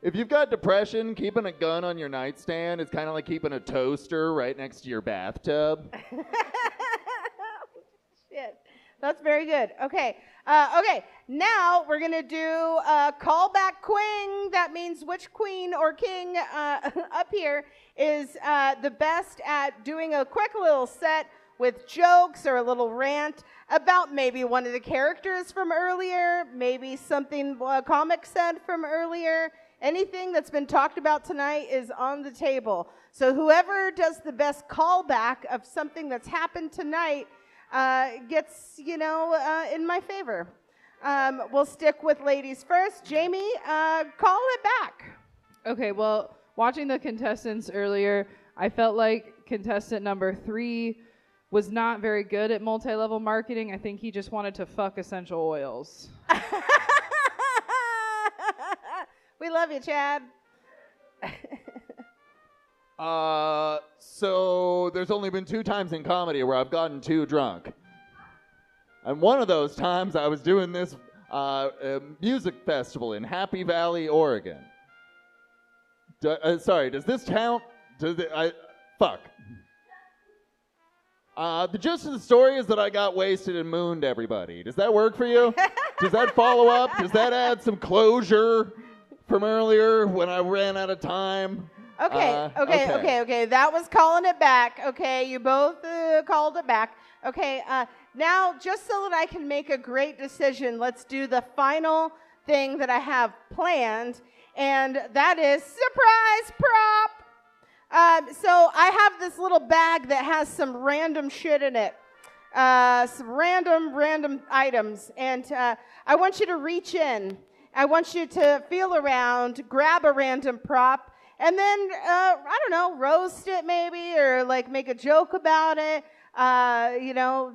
If you've got depression, keeping a gun on your nightstand is kind of like keeping a toaster right next to your bathtub. Shit. That's very good. Okay. Okay. Now we're going to do callback queen. That means which queen or king up here is the best at doing a quick little set with jokes or a little rant about maybe one of the characters from earlier, maybe something a comic said from earlier. Anything that's been talked about tonight is on the table. So whoever does the best callback of something that's happened tonight gets, in my favor. We'll stick with ladies first. Jamie, call it back. Okay, well, watching the contestants earlier, I felt like contestant number 3 was not very good at multi-level marketing. I think he just wanted to fuck essential oils. We love you, Chad. So there's only been 2 times in comedy where I've gotten too drunk. And one of those times I was doing this music festival in Happy Valley, Oregon. Sorry, does this count? Fuck. The gist of the story is that I got wasted and mooned everybody. Does that work for you? Does that follow up? Does that add some closure from earlier when I ran out of time? Okay. That was calling it back. Okay, you both called it back. Okay, now just so that I can make a great decision, let's do the final thing that I have planned, and that is surprise prop. So I have this little bag that has some random shit in it. some random items, and I want you to reach in. I want you to feel around, grab a random prop, and then, I don't know, roast it maybe, or like make a joke about it.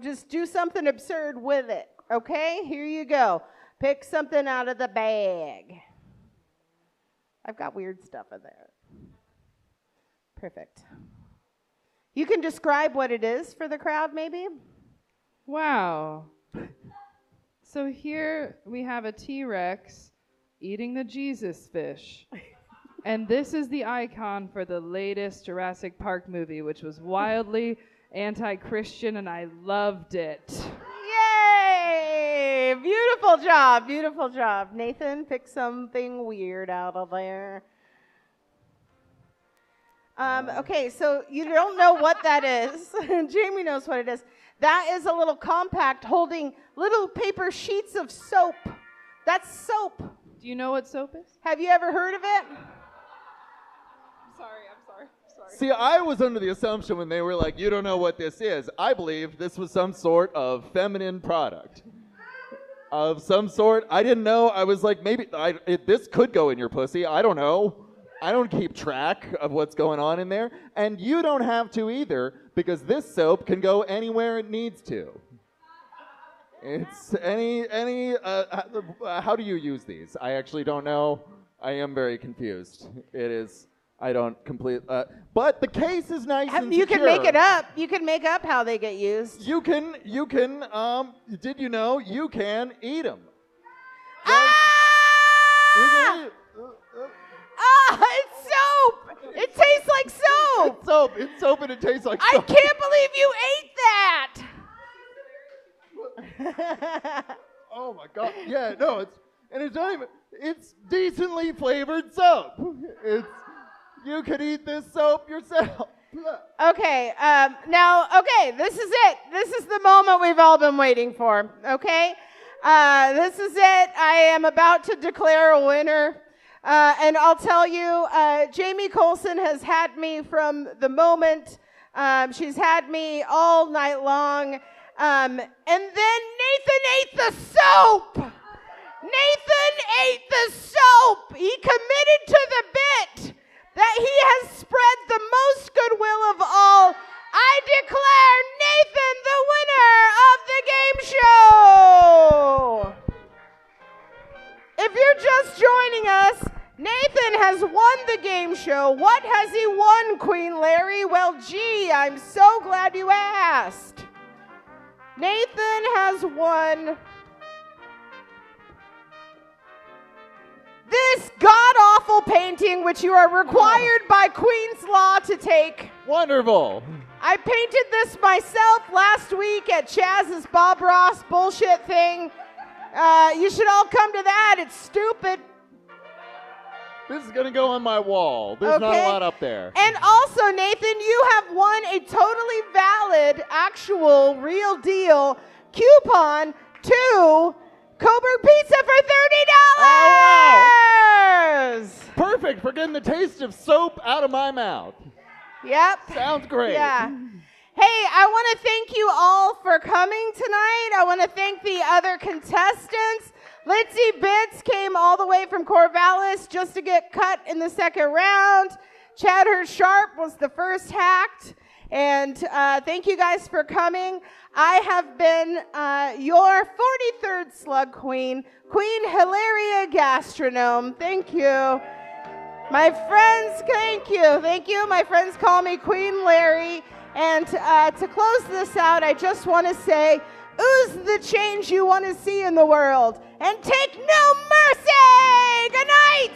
Just do something absurd with it. Okay, here you go. Pick something out of the bag. I've got weird stuff in there. Perfect. You can describe what it is for the crowd, maybe? Wow. So here we have a T-Rex eating the Jesus fish. And this is the icon for the latest Jurassic Park movie, which was wildly anti-Christian, and I loved it. Yay! Beautiful job, beautiful job. Nathan, pick something weird out of there. Okay, so you don't know what that is. Jamie knows what it is. That is a little compact holding little paper sheets of soap. That's soap. Do you know what soap is? Have you ever heard of it? I'm sorry. See, I was under the assumption when they were like, you don't know what this is. I believed this was some sort of feminine product. Of some sort. I didn't know. I was like, maybe this could go in your pussy. I don't know. I don't keep track of what's going on in there. And you don't have to either, because this soap can go anywhere it needs to. It's how do you use these? I actually don't know. I am very confused. It is, I don't complete, but the case is nice and secure. You can make it up. You can make up how they get used. You can, did you know you can eat them? It's soap! It tastes like soap! It's soap and it tastes like soap. I can't believe you ate that! Oh my God. Yeah, no, it's decently flavored soap. You could eat this soap yourself. Okay, this is it. This is the moment we've all been waiting for, okay? This is it. I am about to declare a winner. And I'll tell you, Jamie Colson has had me from the moment. She's had me all night long. And then Nathan ate the soap. Nathan ate the soap. He committed to the bit that he has spread the most goodwill of all. I declare Nathan the winner of the game show. If you're just joining us, Nathan has won the game show. What has he won, Queen Lari? Well, gee, I'm so glad you asked. Nathan has won this god-awful painting, which you are required by Queen's law to take. Wonderful. I painted this myself last week at Chaz's Bob Ross bullshit thing. You should all come to that. It's stupid. This is going to go on my wall. There's not a lot up there. And also, Nathan, you have won a totally valid, actual, real deal coupon to Coburg Pizza for $30. Oh, wow. Perfect for getting the taste of soap out of my mouth. Yep. Sounds great. Yeah. Hey, I want to thank you all for coming tonight. I want to thank the other contestants. Litzibitz came all the way from Corvallis just to get cut in the second round. Chadhurst Sharpe was the first hacked. And thank you guys for coming. I have been your 43rd SLUG Queen, Queen Hilaria Gastronome. Thank you. My friends, thank you. Thank you. My friends call me Queen Lari. And to close this out, I just want to say, ooze the change you want to see in the world, and take no mercy! Good night!